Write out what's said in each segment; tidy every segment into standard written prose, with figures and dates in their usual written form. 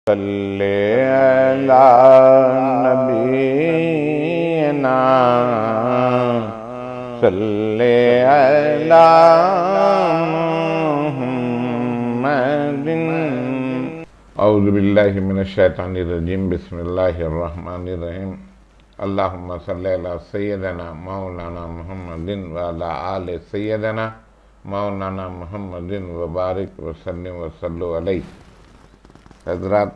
صلی علی نبینا صلی علی محمد اعوذ باللہ من الشیطان الرجیم بسم اللہ الرحمن الرحیم اللہم صلی علی سیدنا مولانا محمد وعلی آل سیدنا مولانا محمد وبارک وسلم وصلو علیہ۔ حضرات،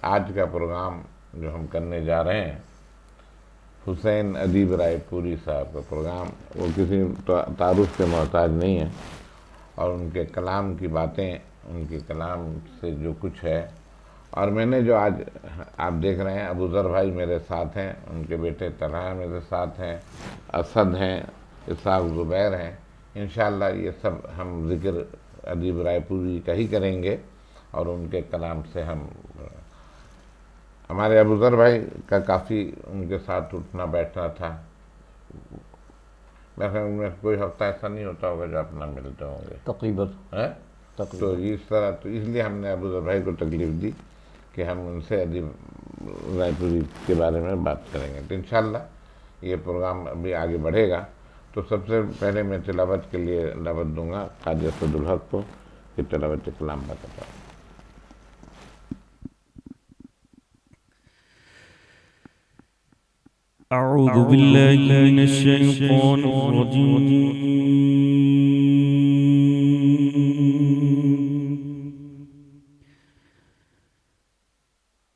آج کا پروگرام جو ہم کرنے جا رہے ہیں حسین ادیب رائے پوری صاحب کا پروگرام، وہ کسی تعارف کے محتاج نہیں ہے، اور ان کے کلام کی باتیں، ان کے کلام سے جو کچھ ہے، اور میں نے جو آج آپ دیکھ رہے ہیں، ابو ذر بھائی میرے ساتھ ہیں، ان کے بیٹے طلحہ میرے ساتھ ہیں، اسد ہیں، اسحاق زبیر ہیں۔ انشاءاللہ یہ سب ہم ذکر ادیب رائے پوری کا ہی کریں گے، اور ان کے کلام سے ہمارے ابو ذر بھائی کا کافی ان کے ساتھ اٹھنا بیٹھنا تھا۔ میں کوئی ہفتہ ایسا نہیں ہوتا ہوگا جو آپ نہ ملتے ہوں گے تقریباً، تو اس طرح، تو اس لیے ہم نے ابو ذر بھائی کو تکلیف دی کہ ہم ان سے ادیب رائے پوری کے بارے میں بات کریں گے۔ تو انشاءاللہ یہ پروگرام ابھی آگے بڑھے گا۔ تو سب سے پہلے میں تلاوت کے لیے دعوت دوں گا قاضی اسد الحق کو کہ تلاوت کلام بتاتا ہے۔ أعوذ بالله من الشيطان الرجيم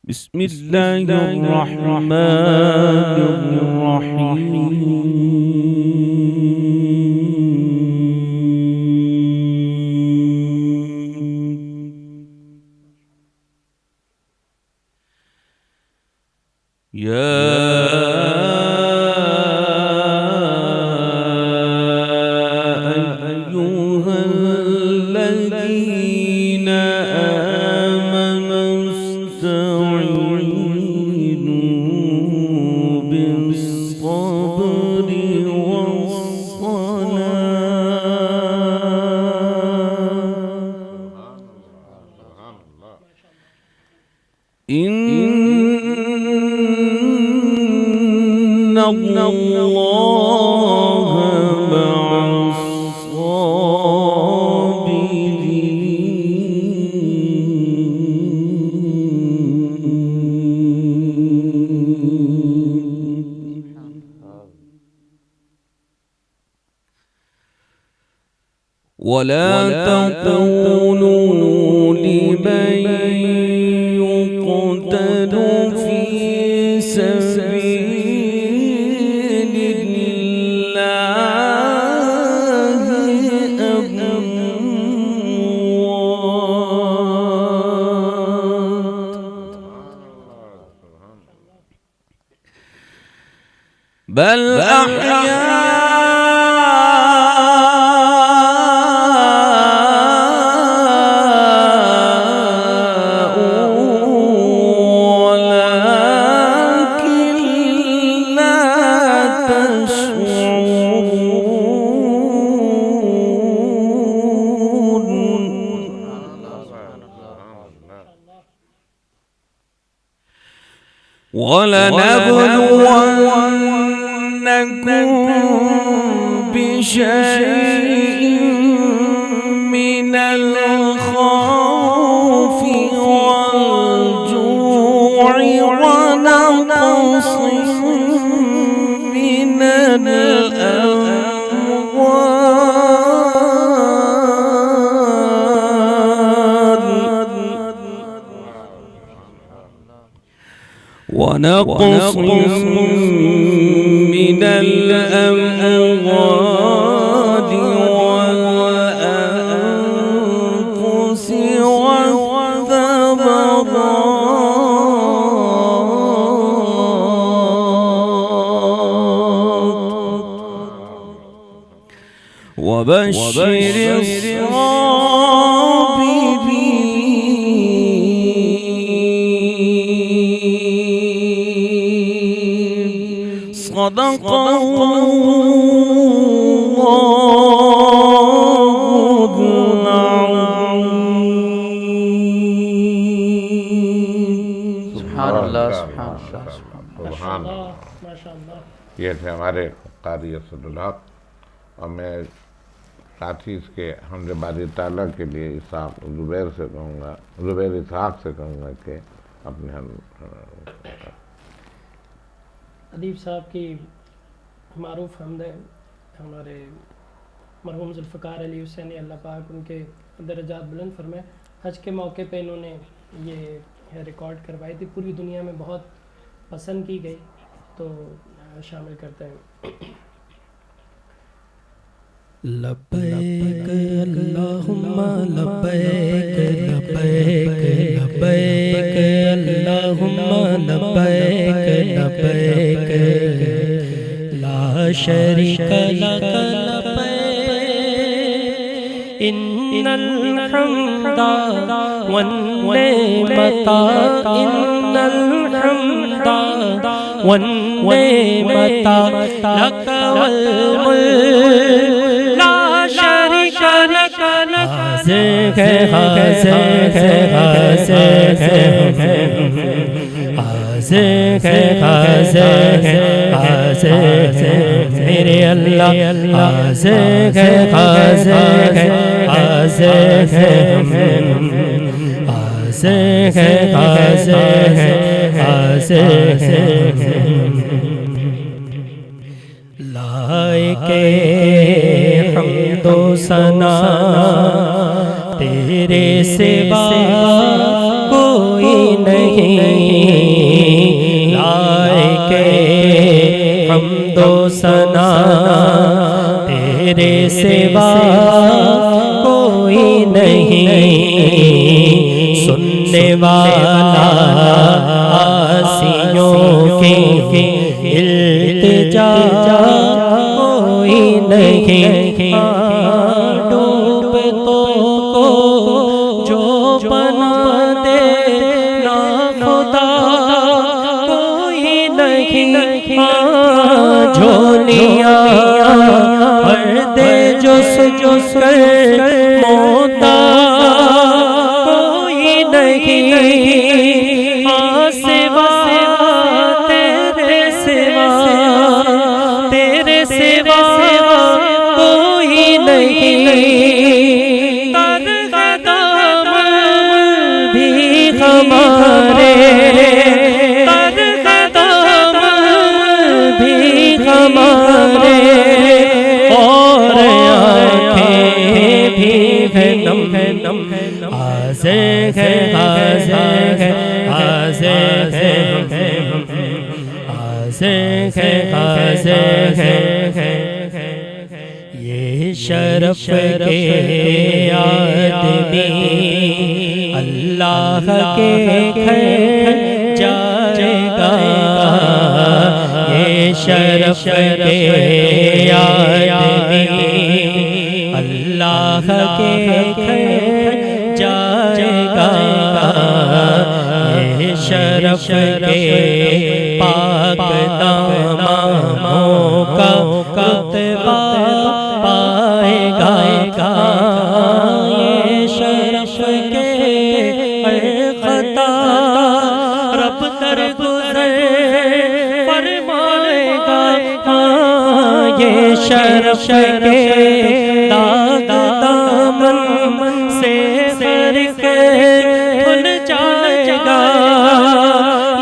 بسم الله الرحمن الرحيم إن الله مع الصابرين ولا تقولوا لمن يقتل في سبيل الله أموات بل أحياء ولنبلونكم بشيء من الخوف والجوع ونقص من ونقص من الأموال والأنفس والثمرات وبشر الصابرين صدق الله العظيم. سبحان اللہ ماشاء سبحان اللہ، اللہ سبحان اللہ۔ ماشاءاللہ۔ یہ تھے ہمارے قاری اسد الحق، اور میں ساتھ ہی اس کے حمد باری تعالیٰ کے لیے اسحاق زبیر سے کہوں گا، زبیر اسحاق سے کہوں گا کہ اپنے ادیب صاحب کی معروف حمد ہے ہمارے مرحوم ذوالفقار علی حسینی، اللہ پاک ان کے درجات بلند فرمائے۔ حج کے موقع پہ انہوں نے یہ ریکارڈ کروائی تھی، پوری دنیا میں بہت پسند کی گئی، تو شامل کرتے ہیں۔ لبیک اللہم لبیک لبیک لبیک اللہم لبیک لبیک لا شریک لک لبیک ان الحمد والنعمت ان الحمد والنعمت لک والملک میرے اللہ لائق حمد و ثنا تیرے سوا کوئی نہیں، لائق حمد و ثنا تیرے سوا کوئی نہیں، سننے والا آسیوں کی التجا کوئی نہیں، ڈوبتوں کو جو بنا دے نا خدا کوئی نہیں، جھولیاں پردے جس کر موتا کوئی نہیں، سوا تیرے سوا تیرے سوا کوئی نہیں، تر قدم بھی ہمارے تر قدم بھی ہمارے اور آنکھیں بھی ہے نم حاضر ہے حاضر ہے حاضر ہے حاضر ہے حاضر ہے، یہ شرف کے آدمی اللہ کے گھر جائے گا، یہ شرف کے آدمی اللہ کے گھر جائے گا، یہ شرف کے پاک داموں کا رتبہ پائے گا، یہ شرف کے ہر خطا رب درگزر فرمائے گا، یہ شرف کے داغ دامن سے ہر کے دھل جائے گا،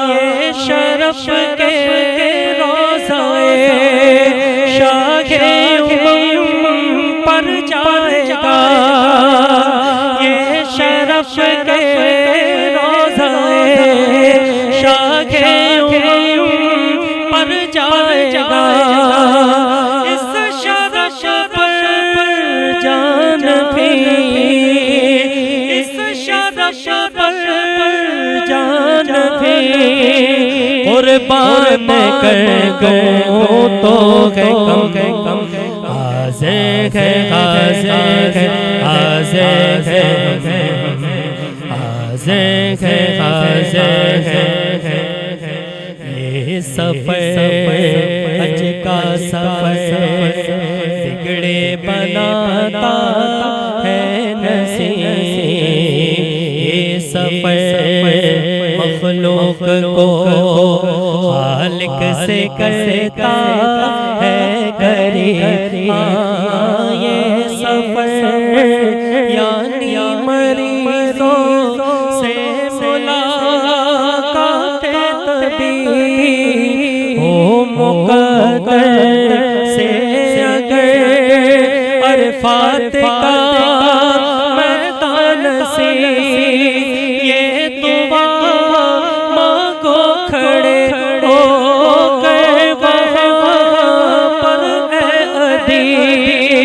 یہ شرف کے روضائے شاہ امم پر جائے گا، یہ شرف کے روضائے شاہ امم پر جائے گا، اس شرف پر جان بھی اس شرف پر جان بھی قربان کر دوں تو ہے کم، حاضر ہے حاضر ہے حاضر ہے حاضر ہے حاضر ہے، یہ سفر حج کا سفر بگڑے بناتا ہے نصیب، یہ سفر مخلوق کو خالق سے کرتا ہے قریب. یہ سفر یعنی مریضوں سے ملاقات طبیب ہو مقدر سے اگر عرفات کا میدان سے یہ دعا مانگو کھڑے ہو کر وہاں پر اے ادیب.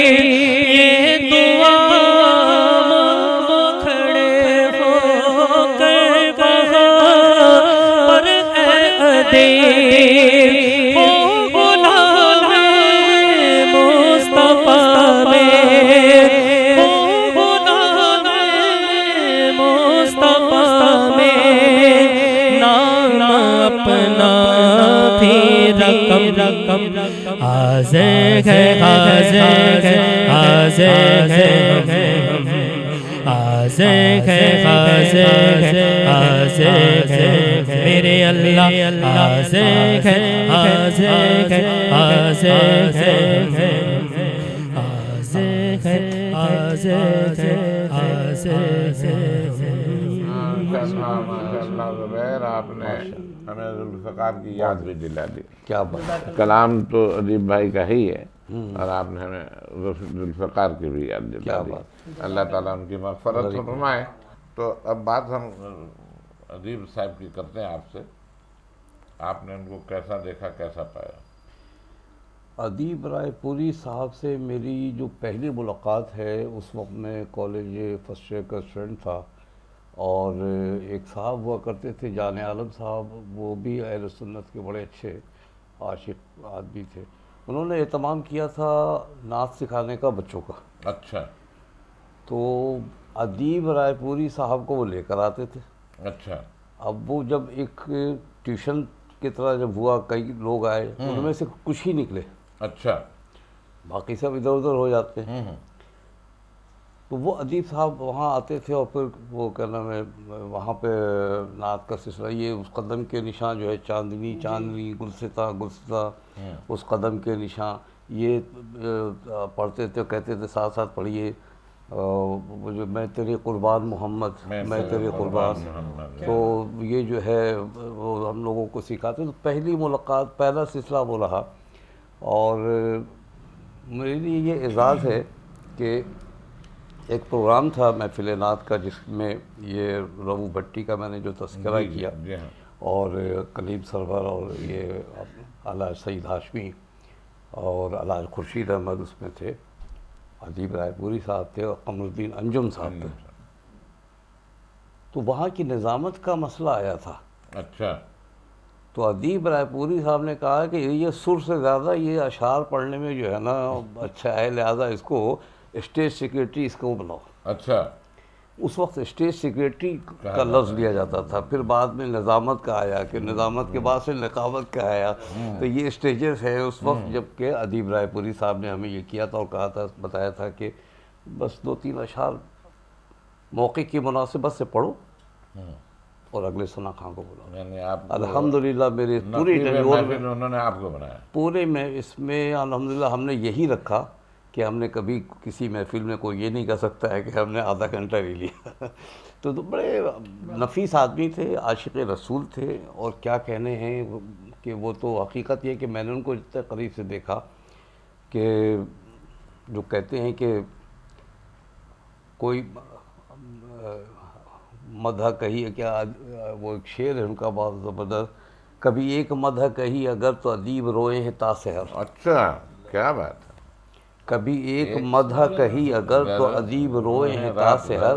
یہ دعا مانگو کھڑے ہو کر وہاں پر اے ادیب. ہو غلام مصطفیٰ میں، ہو غلام مصطفیٰ میں، نام اپنا بھی رقم. حاضر ہے حاضر ہے حاضر ہے حاضر ہے حاضر ہے حاضر ہے میرے اللہ. حاضر ہے حاضر ہے حاضر ہے حاضر ہے حاضر ہے حاضر ہے. ماشاءاللہ زبیر، آپ نے ہمیں ذوالفقار کی یاد بھی دلا دی. کیا بات. کلام تو ادیب بھائی کا ہی ہے اور آپ نے ہمیں ذوالفقار کی بھی یاد دلا دی. اللہ تعالیٰ ان کی مغفرت فرمائے. تو اب بات ہم ادیب صاحب کی کرتے ہیں آپ سے. آپ نے ان کو کیسا دیکھا، کیسا پایا؟ ادیب رائے پوری صاحب سے میری جو پہلی ملاقات ہے اس وقت میں کالج فرسٹ ایئر کا اسٹوڈنٹ تھا، اور ایک صاحب ہوا کرتے تھے جان عالم صاحب، وہ بھی اہل سنت کے بڑے اچھے عاشق آدمی تھے. انہوں نے اہتمام کیا تھا نعت سکھانے کا بچوں کا. اچھا. تو ادیب رائے پوری صاحب کو وہ لے کر آتے تھے. اچھا. اب وہ جب ایک ٹیوشن کی طرح جب ہوا، کئی لوگ آئے، ان میں سے کچھ ہی نکلے. اچھا. باقی سب ادھر ادھر ہو جاتے ہیں. تو وہ ادیب صاحب وہاں آتے تھے، اور پھر وہ کیا نام ہے وہاں پہ نعت کا سلسلہ، یہ اس قدم کے نشان جو ہے چاندنی چاندنی گلستہ گلستہ، اس قدم کے نشان یہ پڑھتے تھے. کہتے تھے ساتھ ساتھ پڑھیے وہ جو میں تیرے قربان محمد، میں تیرے قربان. تو یہ جو ہے وہ ہم لوگوں کو سکھاتے. تو پہلی ملاقات، پہلا سلسلہ وہ رہا. اور میرے لیے یہ اعزاز ہے کہ ایک پروگرام تھا محفل نعت کا، جس میں یہ رؤوف بھٹی کا میں نے جو تذکرہ کیا، اور کلیم سرور اور یہ الحاج سعید ہاشمی اور الحاج خورشید احمد اس میں تھے، ادیب رائے پوری صاحب تھے، اور قمر الدین انجم صاحب تھے. تو وہاں کی نظامت کا مسئلہ آیا تھا. اچھا. تو ادیب رائے پوری صاحب نے کہا کہ یہ سر سے زیادہ یہ اشعار پڑھنے میں جو ہے نا اچھا ہے، لہٰذا اس کو اسٹیج سیکریٹری اس کو بناؤ. اچھا. اس وقت اسٹیج سیکریٹری کا لفظ لیا جاتا تھا، پھر بعد میں نظامت کا آیا، کہ نظامت کے بعد سے نقابت کا آیا. تو یہ اسٹیجز ہیں. اس وقت جب کہ ادیب رائے پوری صاحب نے ہمیں یہ کیا تھا اور کہا تھا، بتایا تھا کہ بس 2-3 اشعار موقع کی مناسبت سے پڑھو اور اگلے ثنا خان کو بلاؤ. یعنی آپ الحمدللہ میرے پوری ٹینیور میں انہوں نے آپ کو بنایا پورے میں اس میں الحمدللہ ہم نے یہی رکھا کہ ہم نے کبھی کسی محفل میں کوئی یہ نہیں کہہ سکتا ہے کہ ہم نے آدھا گھنٹہ لے لیا. تو بڑے نفیس آدمی تھے، عاشق رسول تھے، اور کیا کہنے ہیں کہ وہ تو حقیقت یہ کہ میں نے ان کو اتنے قریب سے دیکھا کہ جو کہتے ہیں کہ کوئی مدح کہی، کیا وہ ایک شعر ہے ان کا بہت زبردست، کبھی ایک مدح کہی اگر تو ادیب روئے ہیں تا سحر. اچھا، کیا بات ہے. کبھی ایک مدح کہی اگر تو ادیب روئے ہیں تا سحر،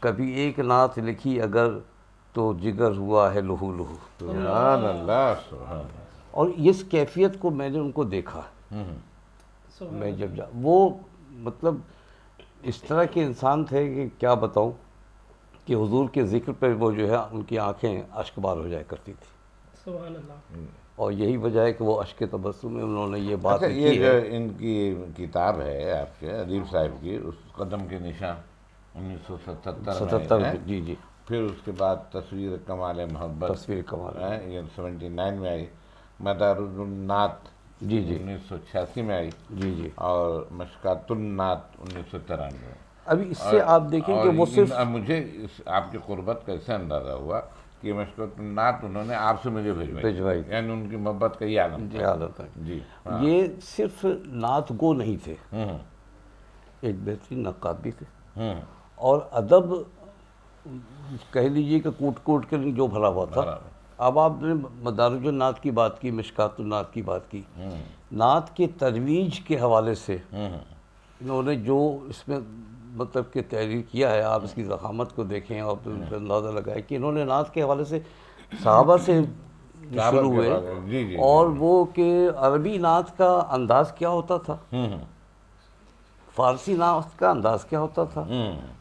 کبھی ایک نعت لکھی اگر تو جگر ہوا ہے لہو لہو. سبحان اللہ، سبحان اللہ. اور اس کیفیت کو میں نے ان کو دیکھا. میں جب وہ مطلب اس طرح کے انسان تھے کہ کیا بتاؤں، کہ حضور کے ذکر پہ وہ جو ہے ان کی آنکھیں اشک بار ہو جایا کرتی تھی. سبحان اللہ. اور یہی وجہ ہے کہ وہ اشک تبسم میں انہوں نے یہ بات اچھا، یہ لکھی جو ہے. ان کی کتاب ہے آپ کے ادیب صاحب کی، اس قدم کے نشان 1977 77 جی جی. پھر اس کے بعد تصویر کمال محبت، تصویر کمال، یہ 79 میں آئی، مدارج النعت جی جی 1986 میں آئی، جی جی. اور مشکات النعت 1993 میں. ابھی اس سے آپ دیکھیں کہ وہ صرف مجھے آپ کی قربت کا ایسے اندازہ ہوا کہ مشکات النعت انہوں نے آپ سے مجھے بھجوائی، یعنی ان کی محبت کا یہ عالم جی عادت ہے. جی. یہ صرف نعت گو نہیں تھے، ایک بہترین نقاد بھی تھے، اور ادب کہہ لیجیے کہ کوٹ کوٹ کے جو بھرا ہوا تھا. اب آپ نے مدارج النعت کی بات کی، مشکات النعت کی بات کی، نعت کے ترویج کے حوالے سے انہوں نے جو اس میں مطلب کہ تحریر کیا ہے، آپ اس کی ضخامت کو دیکھیں اور پھر ان پہ اندازہ لگائیں کہ انہوں نے نعت کے حوالے سے صحابہ سے شروع ہوئے، اور وہ کہ عربی نعت کا انداز کیا ہوتا تھا، فارسی نعت کا انداز کیا ہوتا تھا،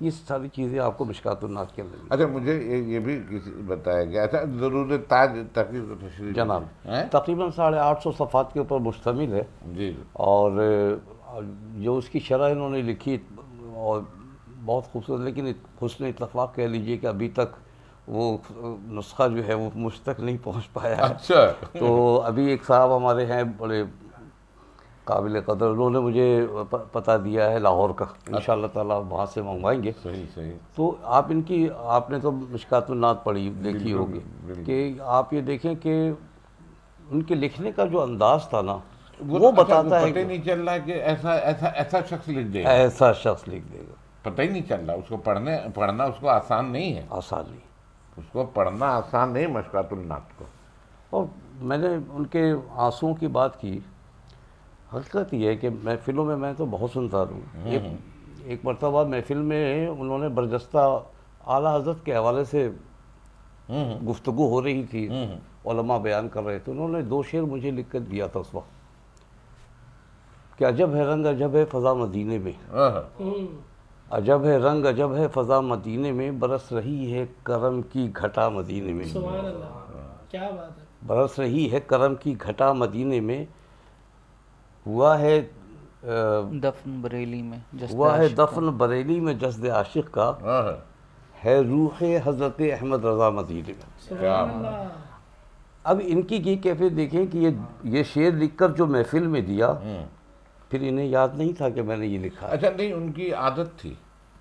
یہ ساری چیزیں آپ کو مشکات النعت کے اندر. اچھا مجھے یہ بھی بتایا گیا تھا ضرور تاج تقریر و تشریح جناب تقریباً 850 صفحات کے اوپر مشتمل ہے، جی، اور جو اس کی شرح انہوں نے لکھی اور بہت خوبصورت، لیکن حسن اتفاق کہہ لیجئے کہ ابھی تک وہ نسخہ جو ہے وہ مجھ تک نہیں پہنچ پایا ہے. اچھا. تو ابھی ایک صاحب ہمارے ہیں بڑے قابل قدر، انہوں نے مجھے پتہ دیا ہے لاہور کا، انشاءاللہ تعالیٰ وہاں سے منگوائیں گے. صحیح. تو آپ نے تو مشکات النعت پڑھی دیکھی ہوگی، کہ آپ یہ دیکھیں کہ ان کے لکھنے کا جو انداز تھا نا، وہ بتاتا ہے پتہ ہی نہیں چل رہا کہ ایسا شخص لکھ دے گا، ایسا شخص لکھ دے گا، پتہ ہی نہیں چل رہا. اس کو پڑھنا اس کو آسان نہیں ہے، آسان نہیں، اس کو پڑھنا آسان نہیں مشکات النعت کو. اور میں نے ان کے آنسوؤں کی بات کی. حقیقت یہ ہے کہ محفلوں میں تو بہت سنتا ہوں. ایک مرتبہ محفل میں انہوں نے برجستہ اعلیٰ حضرت کے حوالے سے گفتگو ہو رہی تھی، علماء بیان کر رہے تھے، انہوں نے 2 شعر مجھے لکھ کر دیا تھا اس وقت کہ عجب ہے رنگ عجب ہے فضا مدینے میں، عجب ہے رنگ عجب ہے فضا مدینے میں، برس رہی ہے کرم کی گھٹا مدینے میں. سبحان اللہ، کیا بات ہے. برس رہی ہے کرم کی گھٹا مدینے میں، ہوا ہے دفن بریلی میں جسد عاشق کا، ہے روح حضرت احمد رضا مدینے میں. سبحان اللہ. اب ان کی یہ کیفیت دیکھیں کہ یہ شعر لکھ کر جو محفل میں دیا، پھر انہیں یاد نہیں تھا کہ میں نے یہ لکھا. اچھا نہیں، ان کی عادت تھی،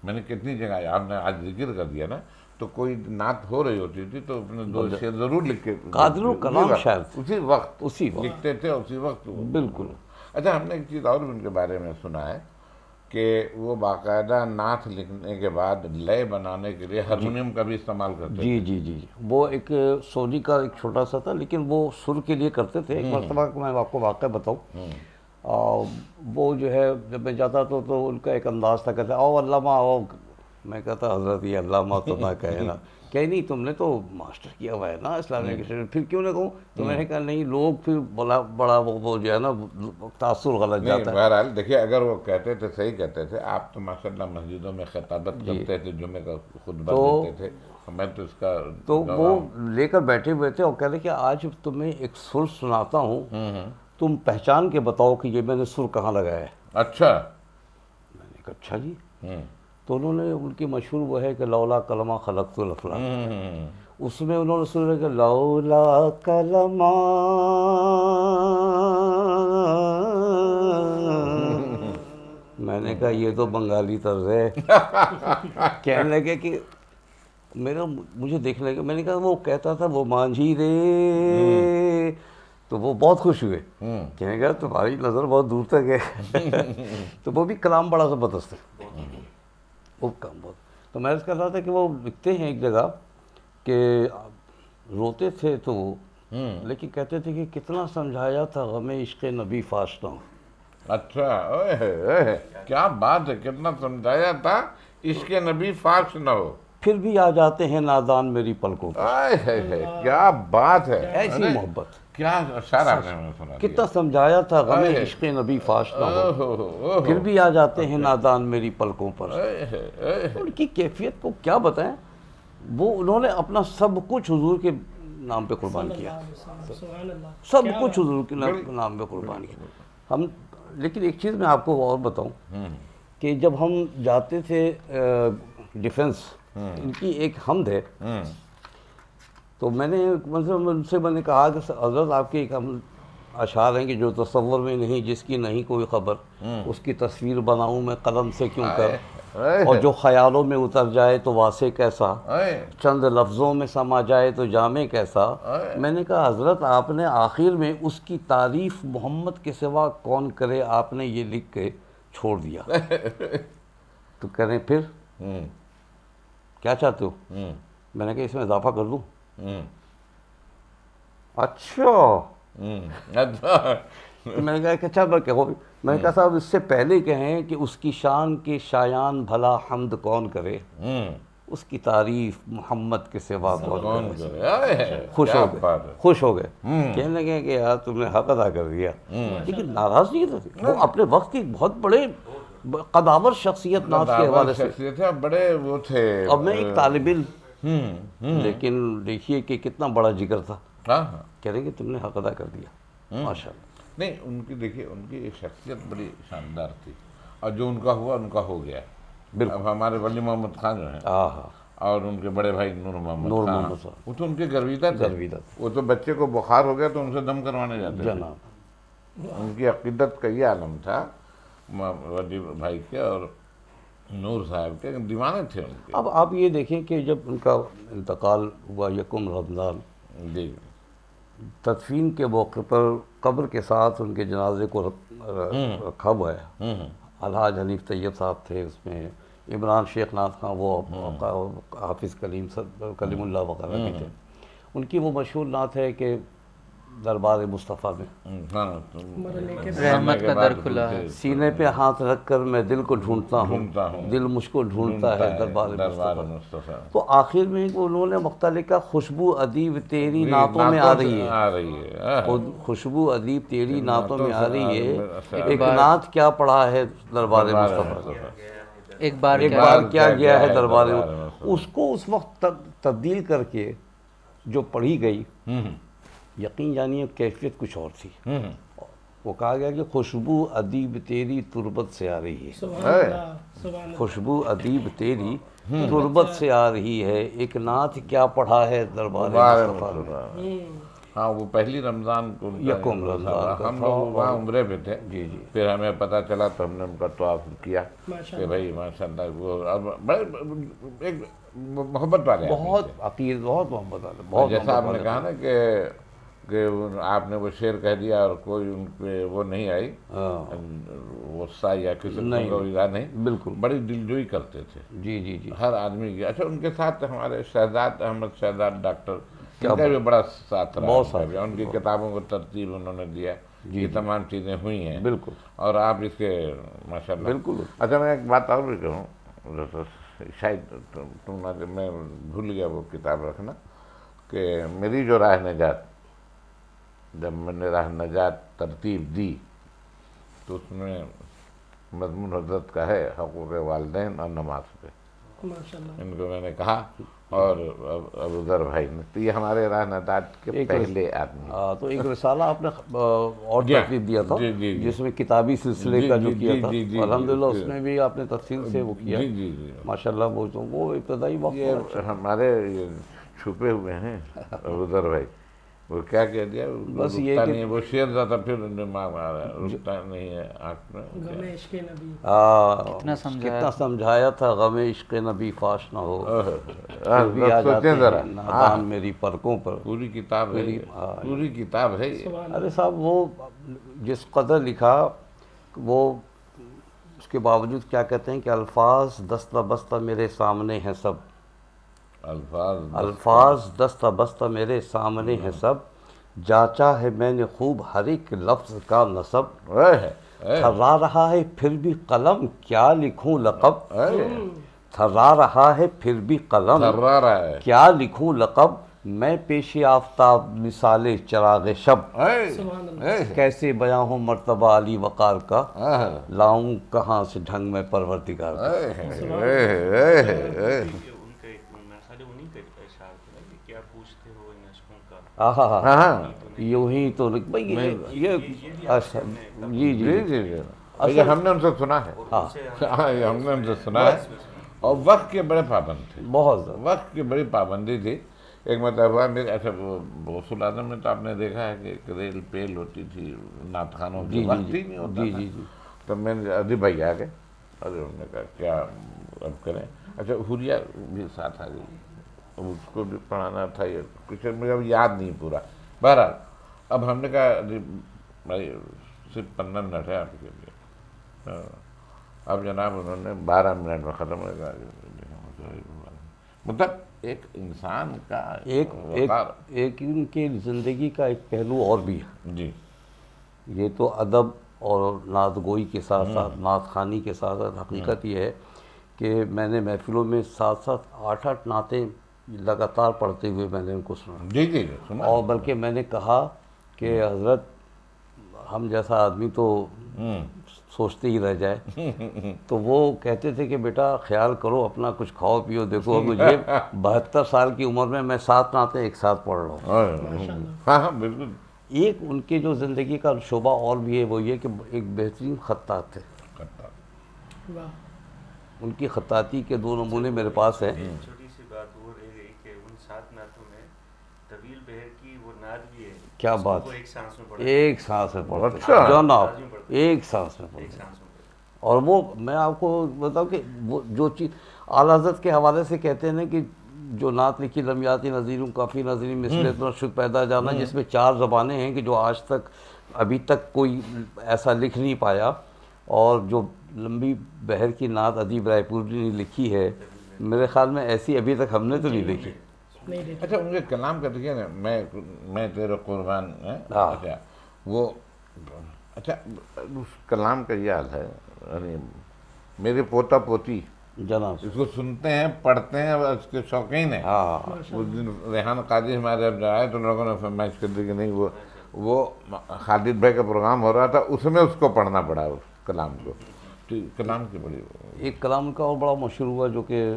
میں نے کتنی جگہ آپ نے آج ذکر کر دیا نا، تو کوئی نعت ہو رہی ہوتی تھی تو اپنے 2 شعر ضرور لکھ کے قادر الکلام شاعر اسی وقت لکھتے تھے، اسی وقت. بالکل. اچھا ہم نے ایک چیز اور ان کے بارے میں سنا ہے کہ وہ باقاعدہ نعت لکھنے کے بعد لے بنانے کے لیے ہارمونیم کا بھی استعمال کرتے تھے. جی. وہ ایک سونی کا ایک چھوٹا سا تھا، لیکن وہ سر کے لیے کرتے تھے. ایک مرتبہ میں آپ کو واقعہ بتاؤں، وہ جو ہے جب میں جاتا تو ان کا ایک انداز تھا، کہتے آؤ علامہ آؤ. میں کہتا حضرت یہ علامہ تو نہ کہے نا، کہ نہیں تم نے تو ماسٹر کیا ہوا ہے نا اسلامیہ کے، پھر کیوں نہ کہوں. تو میں نے کہا نہیں، لوگ پھر بڑا وہ جو ہے نا تاثر غلط جاتا ہے. بہرحال دیکھیے، اگر وہ کہتے تھے صحیح کہتے تھے، آپ تو ماشاءاللہ مسجدوں میں خطابت کرتے تھے، جمعے کا خطبہ دیتے تھے، میں تو اس کا تو وہ لے کر بیٹھے ہوئے تھے اور کہہ رہے کہ آج تمہیں ایک سر سناتا ہوں، تم پہچان کے بتاؤ کہ یہ میں نے سر کہاں لگایا ہے. اچھا. میں نے کہا اچھا جی. تو انہوں نے، ان کی مشہور وہ ہے کہ لولا کلمہ خلقت الافلاک، اس میں انہوں نے سنا کہ لولا کلمہ میں نے کہا یہ تو بنگالی طرز ہے. کہنے لگے کہ مجھے دیکھنے لگے، میں نے کہا وہ کہتا تھا وہ مانجھی رے، تو وہ بہت خوش ہوئے. کہنے لگا تمہاری نظر بہت دور تک ہے. تو وہ بھی کلام بڑا زبردست ہے، وہ کام بہت. تو میں کر رہا تھا کہ وہ لکھتے ہیں ایک جگہ کہ روتے تھے تو لیکن کہتے تھے کہ کتنا سمجھایا تھا غم عشق نبی فاش نہ ہو. اچھا، کیا بات ہے، کتنا سمجھایا تھا عشق نبی فاش نہ ہو، پھر بھی آ جاتے ہیں نادان میری پلکوں پر. کیا بات ہے، ایسی محبت. کیا شعر آپ نے سنا. کتنا سمجھایا تھا غم عشق نبی فاش نہ ہو، پھر بھی آ جاتے ہیں نادان میری پلکوں پر. ان کی کیفیت کو کیا بتائیں، وہ انہوں نے اپنا سب کچھ حضور کے نام پہ قربان کیا، سب کچھ حضور کے نام پہ قربان کیا. ہم لیکن ایک چیز میں آپ کو اور بتاؤں کہ جب ہم جاتے تھے ڈیفنس ان کی ایک حمد ہے. تو میں نے ان سے میں نے کہا کہ حضرت آپ کے ایک اشعار ہیں کہ جو تصور میں نہیں جس کی نہیں کوئی خبر، اس کی تصویر بناؤں میں قلم سے کیوں کر، اور جو خیالوں میں اتر جائے تو واسع کیسا، چند لفظوں میں سما جائے تو جامع کیسا. میں نے کہا حضرت آپ نے آخر میں اس کی تعریف محمد کے سوا کون کرے آپ نے یہ لکھ کے چھوڑ دیا. تو کہہ رہے ہیں پھر کیا چاہتے ہو؟ میں نے کہا اس میں اضافہ کر دوں. اچھا میں نے کہا کہ اچھا میں نے کہا صاحب اس سے پہلے کہیں کہ اس کی شان کے شایان بھلا حمد کون کرے، اس کی تعریف محمد کے سوا کون کرے. خوش ہو گئے کہنے لگے کہ یار تم نے حق ادا کر دیا. لیکن ناراض نہیں تھے، وہ اپنے وقت کی بہت بڑے قداور شخصیت نعت کے حوالے سے بڑے وہ تھے. اب میں ایک طالب علم، لیکن دیکھیے کہ کتنا بڑا جگر تھا. کہہ رہے کہ تم نے حق ادا کر دیا. ماشاء اللہ. نہیں ان کی دیکھیے ان کی ایک شخصیت بڑی شاندار تھی، اور جو ان کا ہوا ان کا ہو گیا. اب ہمارے ولی محمد خان جو ہیں اور ان کے بڑے بھائی نور محمد خان، وہ تو ان کے گرویدہ تھے. وہ تو بچے کو بخار ہو گیا تو ان سے دم کروانے جاتے تھے. ان کی عقیدت کا یہ عالم تھا ولی بھائی کے اور نور صاحب کے، دیوانے تھے ان کے. اب آپ یہ دیکھیں کہ جب ان کا انتقال ہوا 1 رمضان، جی تدفین کے موقع پر قبر کے ساتھ ان کے جنازے کو رکھا ہوا ہے. الحاج حنیف طیب صاحب تھے اس میں، عمران شیخ ناتھ خان، وہ حافظ کلیم اللہ وغیرہ بھی تھے. ان کی وہ مشہور نعت ہے کہ دربار مصطفیٰ میں رحمت کا در کھلا ہے، سینے پہ ہاتھ رکھ کر میں دل کو ڈھونڈتا ہوں، دل مجھ کو ڈھونڈتا ہے دربار مصطفیٰ. تو آخر میں انہوں نے مختلف کا خوشبو ادیب تیری نعتوں میں آ رہی ہے، خوشبو ادیب تیری نعتوں میں آ رہی ہے. ایک نعت کیا پڑھا ہے دربار مصطفیٰ، ایک بار کیا گیا ہے دربار، اس کو اس وقت تبدیل کر کے جو پڑھی گئی، یقین جانیے کیفیت کچھ اور تھی. وہ کہا گیا کہ خوشبو ادیب تیری تربت سے آ رہی ہے، خوشبو ادیب تیری تربت سے آ رہی ہے، ایک نعت کیا پڑھا ہے دربار مصطفیٰ. ہاں وہ پہلی رمضان کو 1 رمضان ہم لوگ وہاں عمرے پہ تھے. جی پھر ہمیں پتہ چلا تو ہم نے ان کا طواف کیا کہ بھائی ماشاء اللہ وہ بڑے ایک محبت والے، بہت عقید، بہت محبت والے، بہت. جیسا آپ نے کہا نا کہ آپ نے وہ شعر کہہ دیا اور کوئی ان پہ وہ نہیں آئی غصہ یا کسی کو نہیں، بالکل بڑی دلجوئی کرتے تھے. جی ہر آدمی کی. اچھا ان کے ساتھ ہمارے شہزاد احمد شہزاد ڈاکٹر، ان کا بھی بڑا ساتھ رہا. بہت ساتھ. ان کی کتابوں کو ترتیب انہوں نے دیا. یہ تمام چیزیں ہوئی ہیں. بالکل. اور آپ اس کے ماشاء اللہ. بالکل. اچھا میں ایک بات اور بھی کہوں، شاید میں بھول گیا وہ کتاب رکھنا، کہ میری جو راہ نجات، جب میں نے راہ نجات ترتیب دی تو اس میں مضمون حضرت کا ہے حقوق والدین اور نماز پہ. ان کو میں نے کہا، اور ابو ذر بھائی نے، تو یہ ہمارے راہ نجات کے پہلے آدمی. تو ایک رسالہ آپ نے اور ترتیب دیا تھا جس میں کتابی سلسلے کا جو کیا تھا، الحمدللہ اس میں بھی آپ نے تفصیل سے وہ کیا ماشاء اللہ. وہ ابتدائی وقت ہمارے چھپے ہوئے ہیں ابو ذر بھائی. وہ کیا کہہ دیا، بس یہ کہ وہ شعر زیادہ پھر رکتا نہیں ہے آنکھ میں. کتنا سمجھایا تھا، غم عشق نبی فاش نہ ہو، نادان میری پرکوں پر. پوری کتاب ہے، پوری کتاب ہے. ارے صاحب وہ جس قدر لکھا، وہ اس کے باوجود کیا کہتے ہیں کہ الفاظ دستہ بستہ میرے سامنے ہیں سب، الفاظ دستہ بستہ میرے سامنے ہیں سب، جانچا ہے میں نے خوب ہر ایک لفظ کا نسب، تھرا رہا ہے پھر بھی قلم کیا لکھوں لقب، تھرا رہا ہے پھر بھی قلم کیا لکھوں لقب، میں پیش آفتاب مثال چراغ شب، کیسے بیاں ہوں مرتبہ علی وقار کا، لاؤں کہاں سے ڈھنگ میں پروردگار کا. یوں ہی تو یہ جی ہم نے ان سے سنا ہے، ہم نے ان سے سنا ہے. اور وقت کے بڑے پابند تھے، بہت زیادہ. وقت کی بڑی پابندی تھی. ایک مرتبہ میرے ایسا غوث الاعظم میں تو آپ نے دیکھا ہے کہ ایک ریل پیل ہوتی تھی نعت خانوں کی، وقت ہی نہیں ہوتا تھا. تو میں نے ادیب بھائی آ گئے، ارے انہوں نے کہا کیا اب کریں. اچھا حریہ بھی ساتھ آ گئی، اب اس کو بھی پڑھانا تھا، یہ کچھ مجھے اب یاد نہیں پورا. بہرحال اب ہم نے کہا بھائی صرف 15 منٹ ہے آپ کے لیے. اب جناب انہوں نے 12 منٹ میں ختم ہو گیا. مطلب ایک انسان کا ایک ان کی زندگی کا ایک پہلو اور بھی ہے. جی یہ تو ادب اور نعت گوئی کے ساتھ ساتھ نعت خوانی کے ساتھ ساتھ حقیقت یہ ہے کہ میں نے محفلوں میں 7-8 نعتیں لگاتار پڑھتے ہوئے میں نے ان کو سنا. جی جی سنا. اور بلکہ میں نے کہا کہ حضرت ہم جیسا آدمی تو سوچتے ہی رہ جائے. تو وہ کہتے تھے کہ بیٹا خیال کرو اپنا، کچھ کھاؤ پیو. دیکھو مجھے 72 سال کی عمر میں 7 نعتیں ایک ساتھ پڑھ رہا ہوں. ہاں ہاں بالکل. ایک ان کے جو زندگی کا شعبہ اور بھی ہے وہ یہ کہ ایک بہترین خطاط تھے. ان کی خطاطی کے 2 نمونے میرے پاس ہیں. چھوٹی سی بات وہ رہ گئی کہ ان 7 نعتوں میں طویل بہر کی وہ نعت بھی ہے. کیا بات، وہ ایک سانس میں پڑھا، ایک سانس میں پڑھتے اچھا جناب، ایک سانس میں ایک پڑھتے. سانس میں پڑھا. اور وہ میں آپ کو بتاؤں کہ وہ جو چیز اعلیٰ حضرت کے حوالے سے کہتے ہیں نا کہ جو نعت لکھی لمیاتی نظیروں کافی نظری مثل اتنا شد پیدا جانا، جس میں 4 زبانیں ہیں کہ جو آج تک ابھی تک کوئی ایسا لکھ نہیں پایا. اور جو لمبی بہر کی نعت ادیب رائے پوری نے لکھی ہے، میرے خیال میں ایسی ابھی تک ہم نے تو نہیں دیکھی. اچھا ان کے کلام کا دیکھیے نا، میں تیرے قربان. اچھا وہ اچھا اس کلام کا یہ حال ہے، یعنی میرے پوتا پوتی جناب اس کو سنتے ہیں پڑھتے ہیں اور اس کے شوقین ہیں. اس دن ریحان قاضی ہمارے اب آئے تو لوگوں نے فرمائش کر دی کہ نہیں وہ خالد بھائی کا پروگرام ہو رہا تھا، اس میں اس کو پڑھنا پڑا اس کلام کو. کلام کی بڑی ایک کلام کا اور بڑا مشہور ہوا جو کہ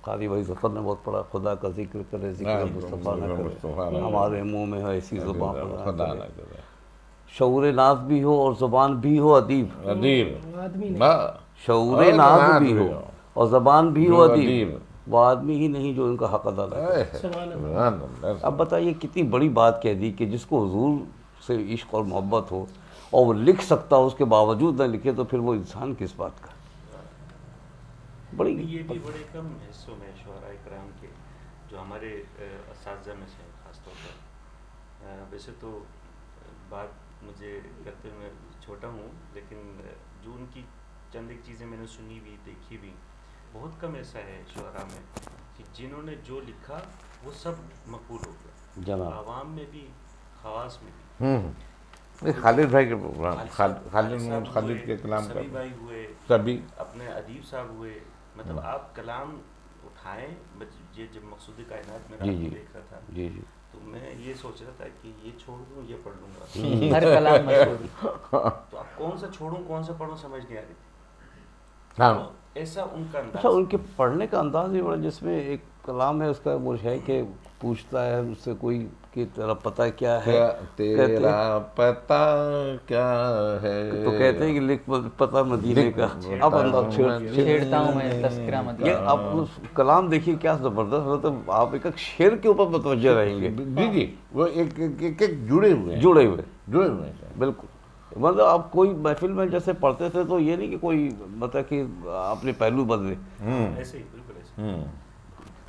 قاری بھائی ظفر نے بہت پڑھا، خدا کا ذکر کرے ذکر مصطفیٰ نہ کرے، ہمارے منہ میں ہے ایسی زبان خدا نہ کرے. شعور ناز بھی ہو اور زبان بھی ہو ادیب، شعور ناز بھی ہو اور زبان بھی ہو ادیب، وہ آدمی ہی نہیں جو ان کا حق ادا کرے. اب بتائیے کتنی بڑی بات کہہ دی کہ جس کو حضور سے عشق اور محبت ہو اور وہ لکھ سکتا ہو، اس کے باوجود نہ لکھے تو پھر وہ انسان کس بات کا. بڑی یہ بھی بڑے کم حصوں میں شعراء کرام کے جو ہمارے اساتذہ میں سے خاص طور پر. ویسے تو بات مجھے کرتے میں چھوٹا ہوں، لیکن جو ان کی چند ایک چیزیں میں نے سنی بھی دیکھی بھی، بہت کم ایسا ہے شعراء میں کہ جنہوں نے جو لکھا وہ سب مقبول ہو گیا، جناب عوام میں بھی خواص میں بھی. خالد بھائی کے خالد کے کلام کا سبھی بھائی ہوئے، سبھی اپنے ادیب صاحب ہوئے. مطلب آپ کلام اٹھائیں. یہ جب مقصود کائنات میں رات دیکھ رہا تھا تو میں یہ سوچ رہا تھا کہ یہ چھوڑ دوں یہ پڑھ لوں گا. ہر کلام مشہور. تو اب کون سا چھوڑوں کون سا پڑھوں سمجھ نہیں آ رہی تھی. ہاں ایسا ان کا انداز. اچھا ان کے پڑھنے کا انداز بھی بڑا، جس میں ایک کلام ہے اس کا وہ ہے کہ پوچھتا ہے اس سے کوئی کہ تیرا پتہ کیا ہے، تیرا پتہ کیا ہے، تو کہتے ہیں کہ لکھ پتہ مدینے کا. اب انداز چھیڑتا ہوں میں تذکرہ مدینہ. یہ اب اس کلام دیکھیے کیا زبردست، مطلب آپ ایک شعر کے اوپر متوجہ رہیں گے. جی وہ ایک جڑے ہوئے ہیں بالکل. مطلب آپ کوئی محفل میں جیسے پڑھتے تھے تو یہ نہیں کہ کوئی مطلب کہ اپنے پہلو بدلے. ایسے ہی بالکل ایسے.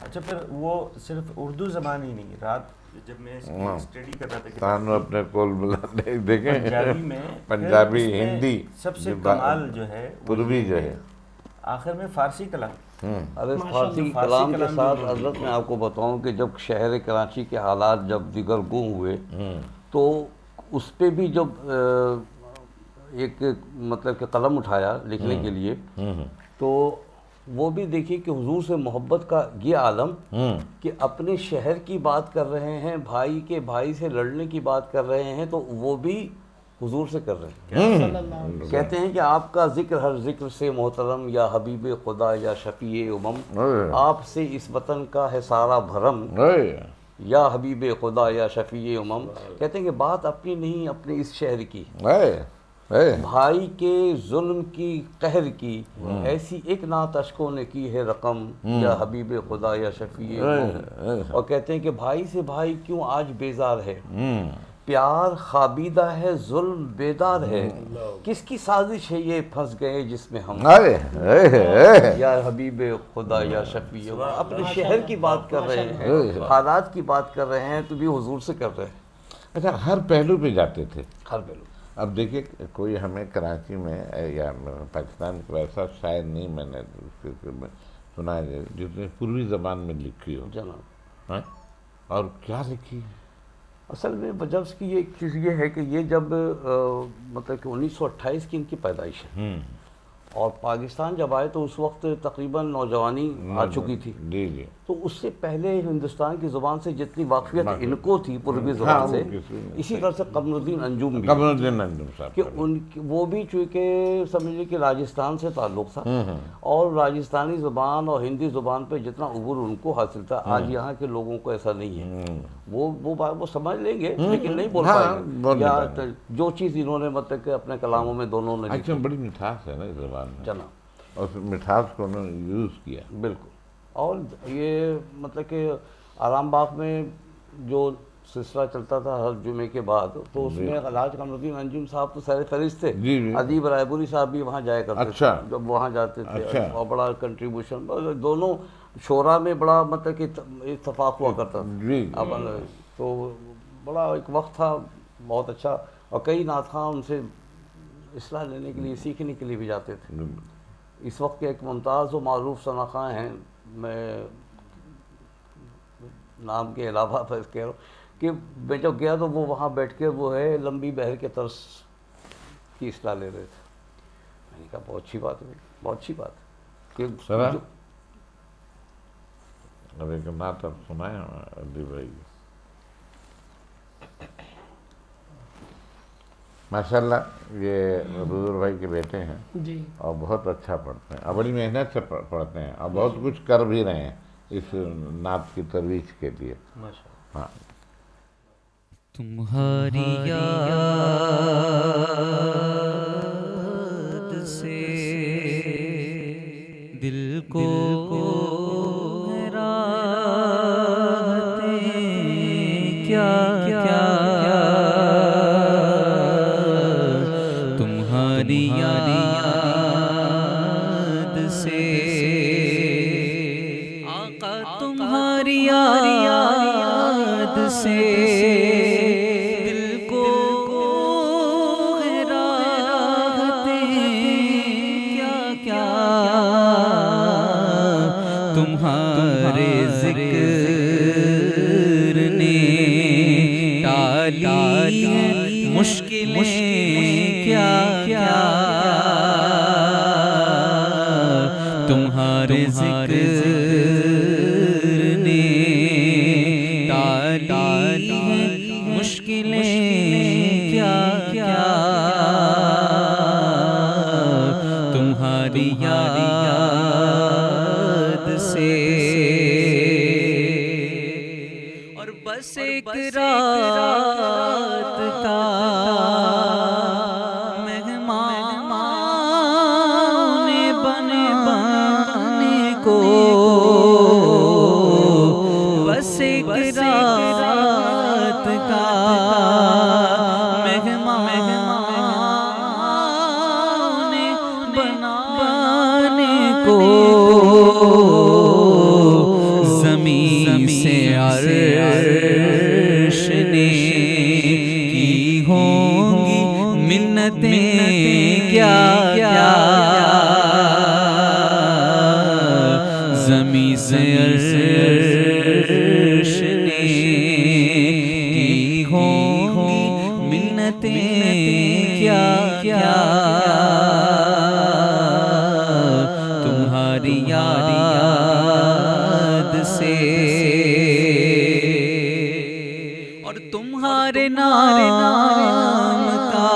اچھا پھر وہ صرف اردو زبان ہی نہیں، رات جب میں اس کی اسٹڈی کر رہا تھا تانوں اپنے کول بلانے دیکھیں پنجابی میں، پنجابی ہندی سب سے کمال جو ہے پوروی جو ہے آخر میں فارسی کلام. ارے فارسی کلام کے ساتھ حضرت میں آپ کو بتاؤں کہ جب شہر کراچی کے حالات جب دیگر گوں ہوئے تو اس پہ بھی جب ایک مطلب کہ قلم اٹھایا لکھنے کے لیے تو وہ بھی دیکھیے کہ حضور سے محبت کا یہ عالم کہ اپنے شہر کی بات کر رہے ہیں، بھائی کے بھائی سے لڑنے کی بات کر رہے ہیں تو وہ بھی حضور سے کر رہے ہیں. کہتے ہیں کہ آپ کا ذکر ہر ذکر سے محترم، یا حبیب خدا یا شفیع امم، آپ سے اس وطن کا ہے سارا بھرم، یا حبیب خدا یا شفیع امم. کہتے ہیں کہ بات اپنی نہیں، اپنے اس شہر کی. بھائی کے ظلم کی قہر کی ایسی ایک نعت اشکوں نے کی ہے رقم، یا حبیب خدا یا شفیع قوم، اور کہتے ہیں کہ بھائی سے بھائی کیوں آج بیزار ہے، پیار خوابیدہ ہے ظلم بیدار ہے، کس کی سازش ہے یہ پھنس گئے جس میں ہم، یا حبیب خدا یا شفیع، اپنے شہر کی بات کر رہے ہیں، حالات کی بات کر رہے ہیں تو بھی حضور سے کر رہے ہیں. اچھا ہر پہلو پہ جاتے تھے. ہر پہلو. اب دیکھیے کوئی ہمیں کراچی میں یا پاکستان کا ایسا شاعر نہیں میں نے سنا ہے جس نے پوروی زبان میں لکھی ہو. جناب اور کیا لکھی ہے؟ اصل میں وجہ اس کی ایک چیز یہ ہے کہ یہ جب مطلب کہ 1928 کی ان کی پیدائش ہے، اور پاکستان جب آئے تو اس وقت تقریباً نوجوانی آ چکی تھی. جی جی. تو اس سے پہلے ہندوستان کی زبان سے جتنی واقفیت ان کو تھی پوروی زبان سے، اسی طرح سے قمر الدین انجم بھی، قمر الدین انجم صاحب، کہ وہ بھی چونکہ سمجھیے کہ راجستھان سے تعلق تھا، اور راجستانی زبان اور ہندی زبان پہ جتنا عبور ان کو حاصل تھا آج یہاں کے لوگوں کو ایسا نہیں ہے. وہ سمجھ لیں گے لیکن نہیں بول پائیں گے، یا جو چیز انہوں نے مطلب کہ اپنے کلاموں میں دونوں نے اچھا بڑی مٹھاس ہے نا اس زبان میں جناب، اور مٹھاس کو انہوں نے یوز کیا. بالکل. اور یہ مطلب کہ آرام باغ میں جو سلسلہ چلتا تھا ہر جمعے کے بعد، تو اس میں الحاج قمر الدین انجم صاحب تو سیر فہرست تھے، ادیب رائے پوری صاحب بھی وہاں جایا کرتے تھے جب وہاں جاتے تھے، اور بڑا کنٹریبیوشن دونوں شعراء میں بڑا مطلب کہ اتفاق ہوا کرتا تھا. تو بڑا ایک وقت تھا بہت اچھا، اور کئی نعت خواں ان سے اصلاح لینے کے لیے سیکھنے کے لیے بھی جاتے تھے. اس وقت کے ایک ممتاز و معروف ثنا خواں ہیں، میں نام کے علاوہ کہہ رہا ہوں کہ میں جب گیا تو وہ وہاں بیٹھ کے وہ ہے لمبی بہر کے طرز کی اصلاح لے رہے تھے. میں نے کہا بہت اچھی بات ہے، بہت اچھی بات ہے کہ اب ایک نعت اب سنائیں علی بھائی. ماشاءاللہ یہ حضور بھائی کے بیٹے ہیں جی، اور بہت اچھا پڑھتے ہیں اور بڑی محنت سے پڑھتے ہیں اور بہت کچھ کر بھی رہے ہیں اس نعت کی ترویج کے لیے. ہاں. تمہاری یاد سے دل کو کیا کیا تمہاری یاد سے آقا تمہاری یاد سے دل کو راحتیں کیا کیا تمہارے ذکر نے ٹالی مشکلیں کیا کیا تمہارے ذکر نے ٹالی مشکلیں کیا کیا تمہاری یاد سے. اور بس ایک رات کا مہمان بننے کو، بس ایک رات کا مہمان بنانے کو، زمین سے عرش نے کی ہوں گی منتیں کیا کیا زمین سے عرش نے کی ہوں گی منتیں کیا کیا تمہاری یاد سے. اور تمہارے نام کا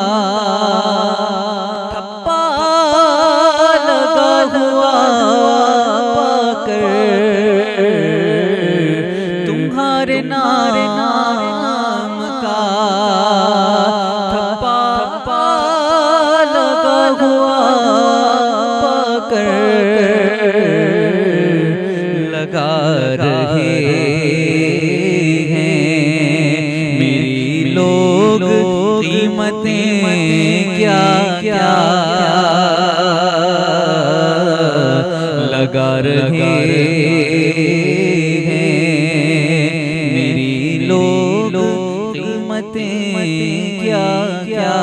تھپا لگا ہوا پا کر، تمہارے نام کا تھپا قیمتیں کیا کیا لگا رہے ہیں میری لوگ قیمتیں کیا کیا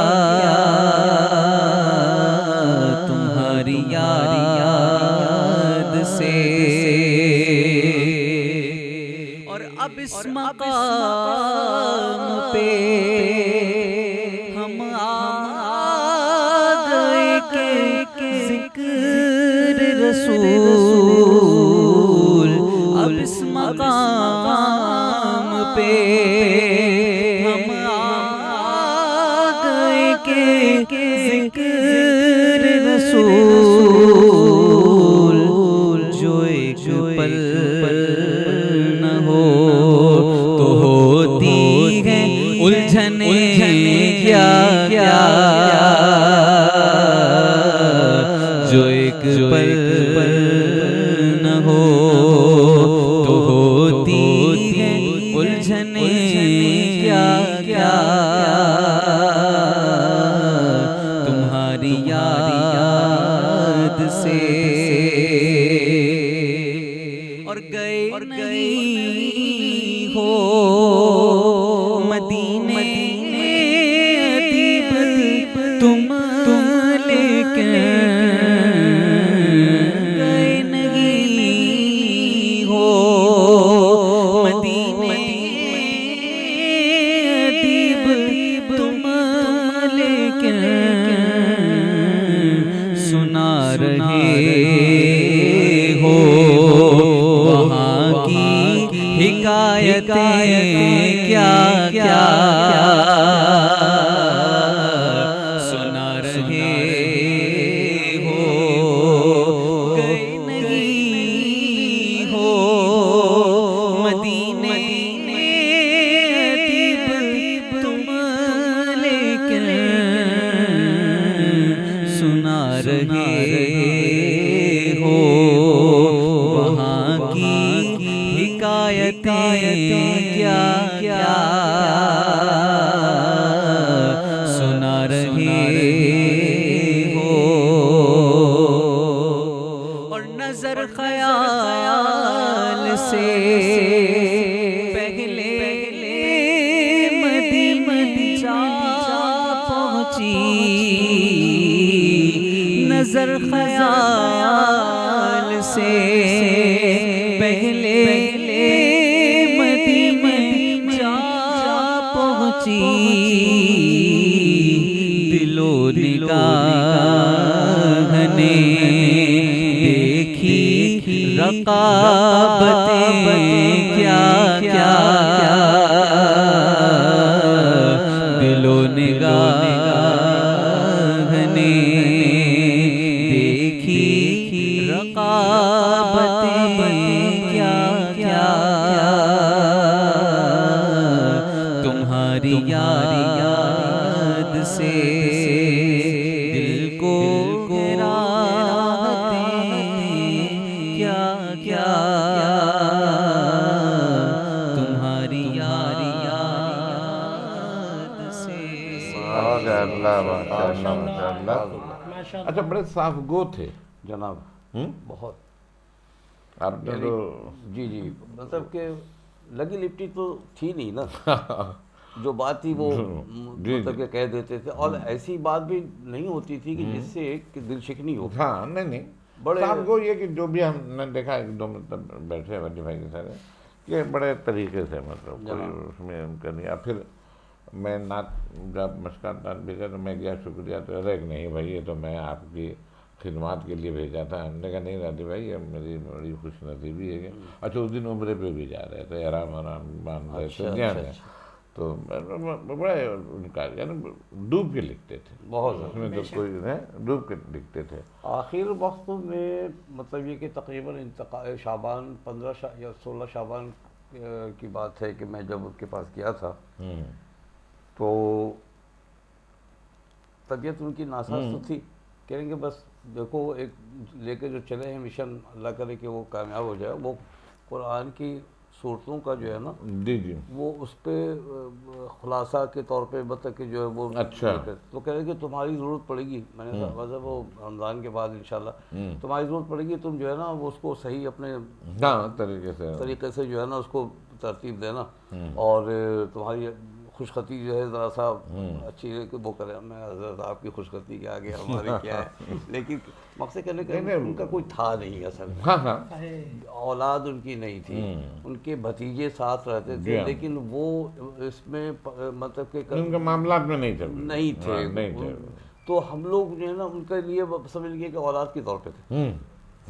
تمہاری یاد سے اور اب اس مقام پہ ہم آ گئے کہ ذکر رسول اب اس مقام پہ ہم آ گئے کہ ذکر رسول جو ایک پل نہ ہو تو ہوتی ہے الجھنے کیا کیا جو ایک پل نہ ہو تو ہوتی ہے الجھنے کیا کیا تمہاری یاد سے اور گئے نہیں ہو مدینے ادیب تم لیکن گئے نہیں ہو مدینے ادیب تم لیکن سنا رہے ہو وہاں کی حکایتیں کیا کیا سنا رہے ہو گئے نہیں ہو مدینے ادیب تم لیکن سنا رہے ہو وہاں کی حکایتیں کیا کیا سنا رہے ہو اور نظر خیال سے پہلے مدینہ جا پہنچی نظر خیال سے پہلے مدینہ جا پہنچی دل و نگاہ نے دیکھی رقابتیں کیا کیا دل و نگاہ نے دیکھی رقابتیں کیا کیا تمہاری یاد سے دل کو گراہتیں کیا کیا تمہاری یاد سے ماشاء اللہ ماشاء اللہ ماشاء اللہ. اچھا بڑے صاف گو تھے جناب بہت آپ نے تو جی جی مطلب کہ لگی لپٹی تو تھی نہیں نا جو بات تھی وہ مطلب کہ کہہ دیتے تھے اور ایسی بات بھی نہیں ہوتی تھی کہ جس سے کہ دل شکنی ہو. ہاں نہیں بڑے صاحب کو یہ کہ جو بھی ہم نے دیکھا ایک دو مطلب بیٹھے ولی بھائی کے ساتھ کہ بڑے طریقے سے مطلب کوئی اس میں ان کا نہیں. اب پھر میں نعت جب مشکات نعت بھیجا تو میں گیا شکریہ تو ارے نہیں بھائی یہ تو میں آپ کی خدمات کے لیے بھیجا تھا. ہم نے کہا نہیں راضی بھائی یہ میری بڑی خوش نصیبی ہے کہ اچھا اس دن عمرے پہ بھی جا رہے تھے آرام باندھ رہے تھے گیا میں تو بڑے ان کا یعنی ڈوب کے لکھتے تھے بہت اس میں تو کوئی ڈوب کے لکھتے تھے. آخر وقت میں مطلب یہ کہ تقریباً شعبان 15 یا 16 شعبان کی بات ہے کہ میں جب اس کے پاس گیا تھا تو طبیعت ان کی ناساز تو تھی. کہیں گے بس دیکھو ایک لے کے جو چلے ہیں مشن اللہ کرے کہ وہ کامیاب ہو جائے. وہ قرآن کی صورتوں کا جو ہے نا جی جی وہ اس پہ خلاصہ کے طور پہ مطلب کہ جو ہے وہ اچھا تو کہہ رہے کہ تمہاری ضرورت پڑے گی. میں نے کہا ویسے وہ رمضان کے بعد انشاءاللہ تمہاری ضرورت پڑے گی, تم جو ہے نا وہ اس کو صحیح اپنے ہاں طریقے سے جو ہے نا اس کو ترتیب دینا, اور تمہاری خوش خطی جو ہے ذرا سا اچھی ہے کہ وہ کرے. میں حضرت آپ کی خوش خطی کے آگے ہماری کیا ہے, لیکن مقصد کہنے کا ان کا کوئی تھا نہیں اصل میں, ہاں ہاں اولاد ان کی نہیں تھی, ان کے بھتیجے ساتھ رہتے تھے, لیکن وہ اس میں مطلب کہ ان کے معاملات میں نہیں تھے. تو ہم لوگ جو ہے نا ان کے لیے سمجھ لیے کہ اولاد کے طور پہ تھے,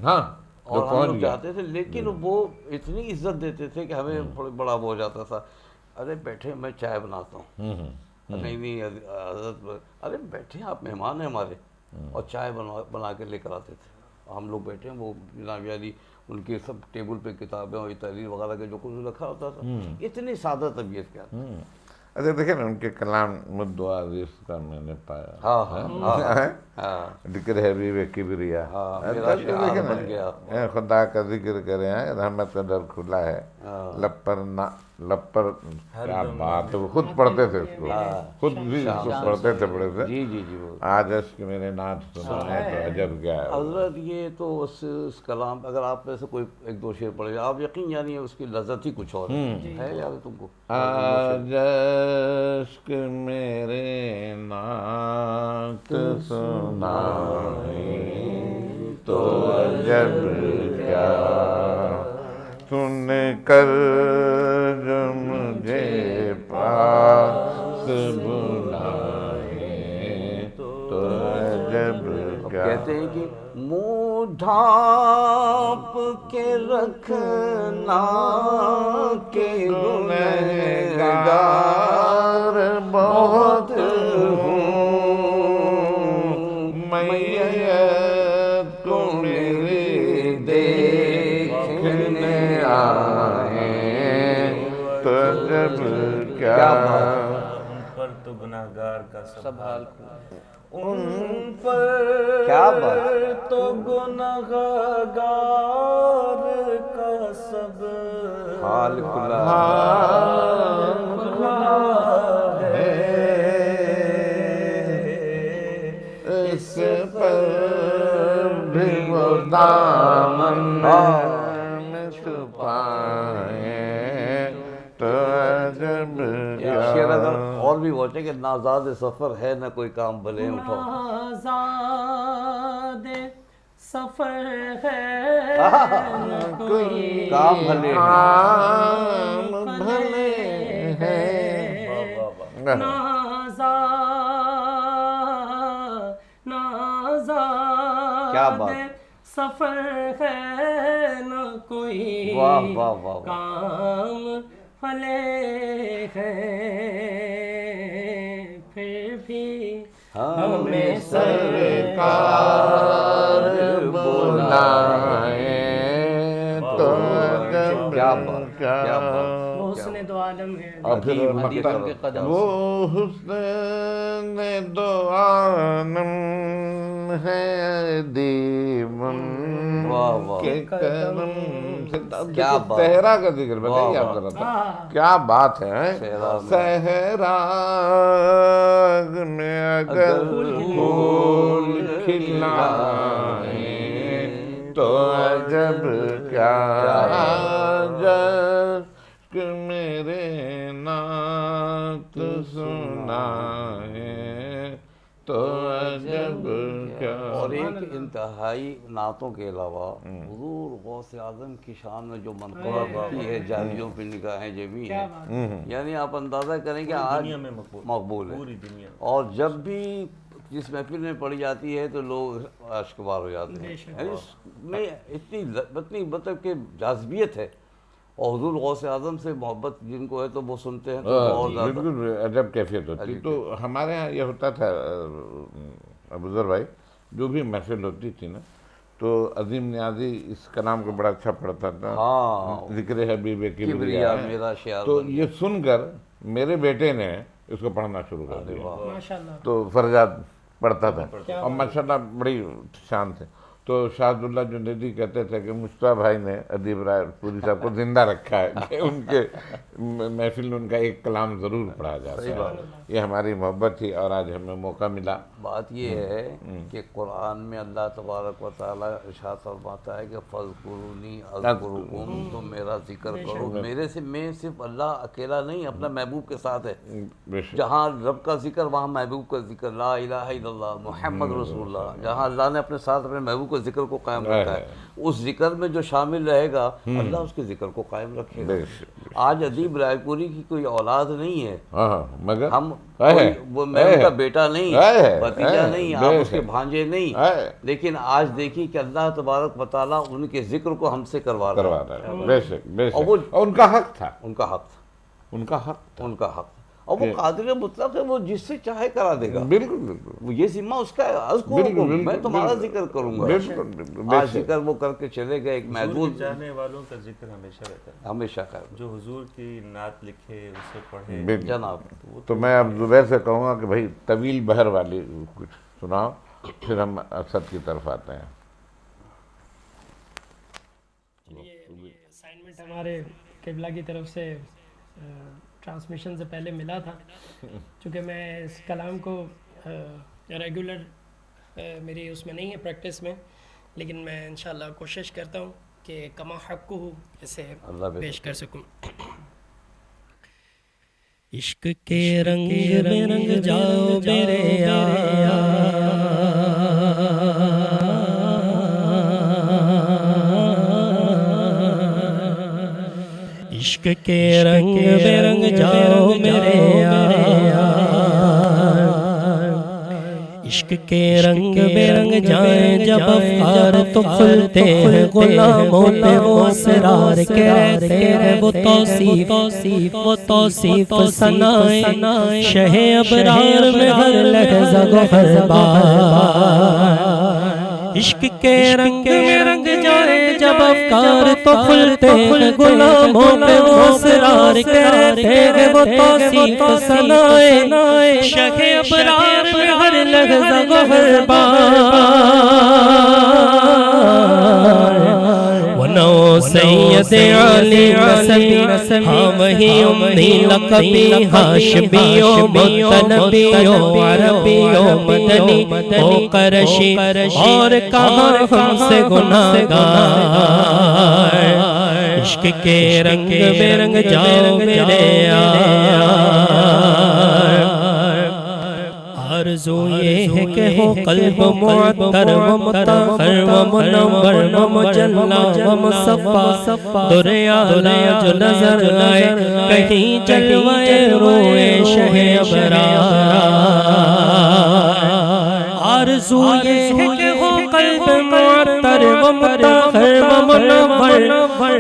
ہاں اور ہم لوگ جاتے تھے, لیکن وہ اتنی عزت دیتے تھے کہ ہمیں تھوڑا بڑا وہ ہو جاتا تھا. ارے بیٹھے میں چائے بناتا ہوں, نہیں حضرت, ارے بیٹھے آپ مہمان ہیں ہمارے, اور چائے بنا کے لے کر آتے تھے. ہم لوگ بیٹھے ہیں, وہ جناب علی ان کے سب ٹیبل پہ کتابیں اور تحریر وغیرہ کے جو کچھ رکھا ہوتا تھا, اتنی سادہ طبیعت کیا. اچھا دیکھیں نا ان کے کلام مدعا عزیز کا میں نے پایا, ذکر ہے حبیب کبریا, بن گیا خدا کا ذکر کرے ہیں, رحمت کا در کھلا ہے, لب پر کیا بات ہے, وہ خود پڑھتے تھے اس کو, خود بھی اس کو پڑھتے تھے بڑے سے. جی جی جی آج عشق میرے نعت سنا ہے تو عجب کیا ہے حضرت. یہ تو اس کلام اگر آپ میں سے کوئی ایک دو شعر پڑھے آپ یقین جانیے اس کی لذت ہی کچھ اور ہے. یاد ہے تم کو؟ آج عشق میرے نعت سنا تو عجب کیا سن کر جو مجھے پاس بلائے تو عجب کیا. کہتے ہیں کہ منہ ڈھانپ کے رکھنا کہ گنہگار بہت ہوں, میت کو میرے دیکھنے آئے تو عجب کیا. ان پر تو گناہگار کا سب حال کھلا, ان پر کیا بات تو گناہگار کا سب حال کھلا ہے, اس پر بھی وہ دامن میں چھپائے تو عجب کیا. شعر اگر اور بھی ہوتے کہ نازاد سفر ہے نہ کوئی کام بھلے اٹھاؤ, آزاد سفر ہے نہ کوئی کام بھلے ہیں, کیا بات, سفر ہے نہ کوئی واہ واہ واہ, کام بھلے ہیں, پھر بھی ہمیں سرکار بلائے تو عجب کیا. وہ حسن دو عالم ہے. اور پھر وہ حسن دو عالم ہے دیوان کے کرم سے. صحرا کا ذکر بتائیے آپ ذرا, کیا بات ہے. صحرا میں اگر پھول کھلائے تو عجب کیا. عشق میرے نعت سنائے تو عجب کیا. اور ایک انتہائی نعتوں کے علاوہ حضور غوث اعظم کی شان میں جو منقبت کی ہے, جاریوں پہ نگاہیں جمی ہیں, یعنی آپ اندازہ کریں کہ آج مقبول ہے, اور جب بھی جس محفل میں پڑھی جاتی ہے تو لوگ اشکبار ہو جاتے ہیں. یعنی اس میں اتنی مطلب کہ جاذبیت ہے, اور حضور غوث اعظم سے محبت جن کو ہے تو وہ سنتے ہیں تو اور زیادہ بالکل عجب کیفیت ہوتی. تو ہمارے یہاں یہ ہوتا تھا ابوذر بھائی, جو بھی محفل ہوتی تھی نا تو عظیم نیازی اس کلام کو بڑا اچھا پڑھتا تھا, ذکر حبیب کبریا میرا شعر. تو یہ سن کر میرے بیٹے نے اس کو پڑھنا شروع کر دیا, ماشاءاللہ. تو فرجاد پڑھتا تھا, اور ماشاءاللہ بڑی شان سے. تو شاہد اللہ جنیدی کہتے تھے کہ مشتبہ بھائی نے ادیب رائے پوری صاحب کو زندہ رکھا ہے کہ ان کے محفل میں ان کا ایک کلام ضرور پڑھا جاتا ہے. یہ ہماری محبت تھی اور آج ہمیں موقع ملا. بات یہ ہے کہ قرآن میں اللہ تبارک و تعالیٰ ارشاد فرماتا ہے کہ فَاذْكُرُونِی أَذْكُرُکُم، تم میرا ذکر کرو. میرے سے میں صرف اللہ اکیلا نہیں، اپنا محبوب کے ساتھ ہے. جہاں رب کا ذکر وہاں محبوب کا ذکر، لا الہ الا اللہ محمد رسول اللہ. جہاں اللہ نے اپنے ساتھ اپنے محبوب کے ذکر کو قائم رکھا ہے، اس ذکر میں جو شامل رہے گا اللہ اس کے ذکر کو قائم رکھے گا. آج ادیب رائے پوری کی کوئی اولاد نہیں ہے، مگر ہم میں ان کا بیٹا نہیں، بھتیجا نہیں، آپ اس کے بھانجے نہیں، لیکن آج دیکھیے کہ اللہ تبارک و تعالیٰ ان کے ذکر کو ہم سے کروا رہا ہے. بے شک بے شک. اور ان کا حق تھا، ان کا حق، ان کا حق، ان کا حق. اور وہ قادر مطلق ہے، وہ جس سے چاہے کرا دے گا. بالکل بالکل. وہ یہ ذمہ اس کا ہے، اذکرکم، میں تمہارا ذکر کروں گا. آج ذکر وہ کر کے چلے گئے. ایک محدود چاہنے والوں کا ذکر ہمیشہ رہتا ہے، ہمیشہ کا. جو حضور کی نعت لکھے اسے پڑھے. جناب تو میں اب زبیر سے کہوں گا کہ بھائی طویل بہر والی کچھ سناؤ، پھر ہم اسد کی طرف آتے ہیں. یہ اسائنمنٹ ہمارے قبلہ کی طرف سے ٹرانسمیشن سے پہلے ملا تھا. چونکہ میں اس کلام کو ریگولر میری اس میں نہیں ہے پریکٹس میں، لیکن میں انشاءاللہ کوشش کرتا ہوں کہ کما حق ہو اسے پیش کر سکوں. عشق کے رنگ میں رنگ جاؤ میرے عشق کے رنگ میں رنگ جاؤ میرے یار، عشق کے رنگ میں رنگ جائیں جب افکار تو کھلتے ہیں غلاموں پہ وہ اسرار کے رہتے ہیں وہ توصیف ثنائے شہ ابرار میں ہر لحظہ ہر بار. عشق کے رنگ میں رنگ جائے جب افکار تو کھلتے ہیں غلاموں پہ وہ اسرار کے رہتے ہیں وہ توصیف ثنائے شہ ابرار میں ہر لحظہ ہر بار. ونو سید علی نسبی ہاں وہی امنی لقبی ہاشمی و مطلبی و عربی و مدنی و قرشی اور کہاں ہم سے گناہگار. عشق کے رنگ میں رنگ جاؤ میرے یار. آرزو یہ ہے کہ ہو قلب معطر و مطہر و منور و مجلہ و مصفا دریا جو نظر آئے کہیں جلوے روئے شہ ابرار. آرزو یہ ہے کہ ہو قلب معطر و مطہر و منور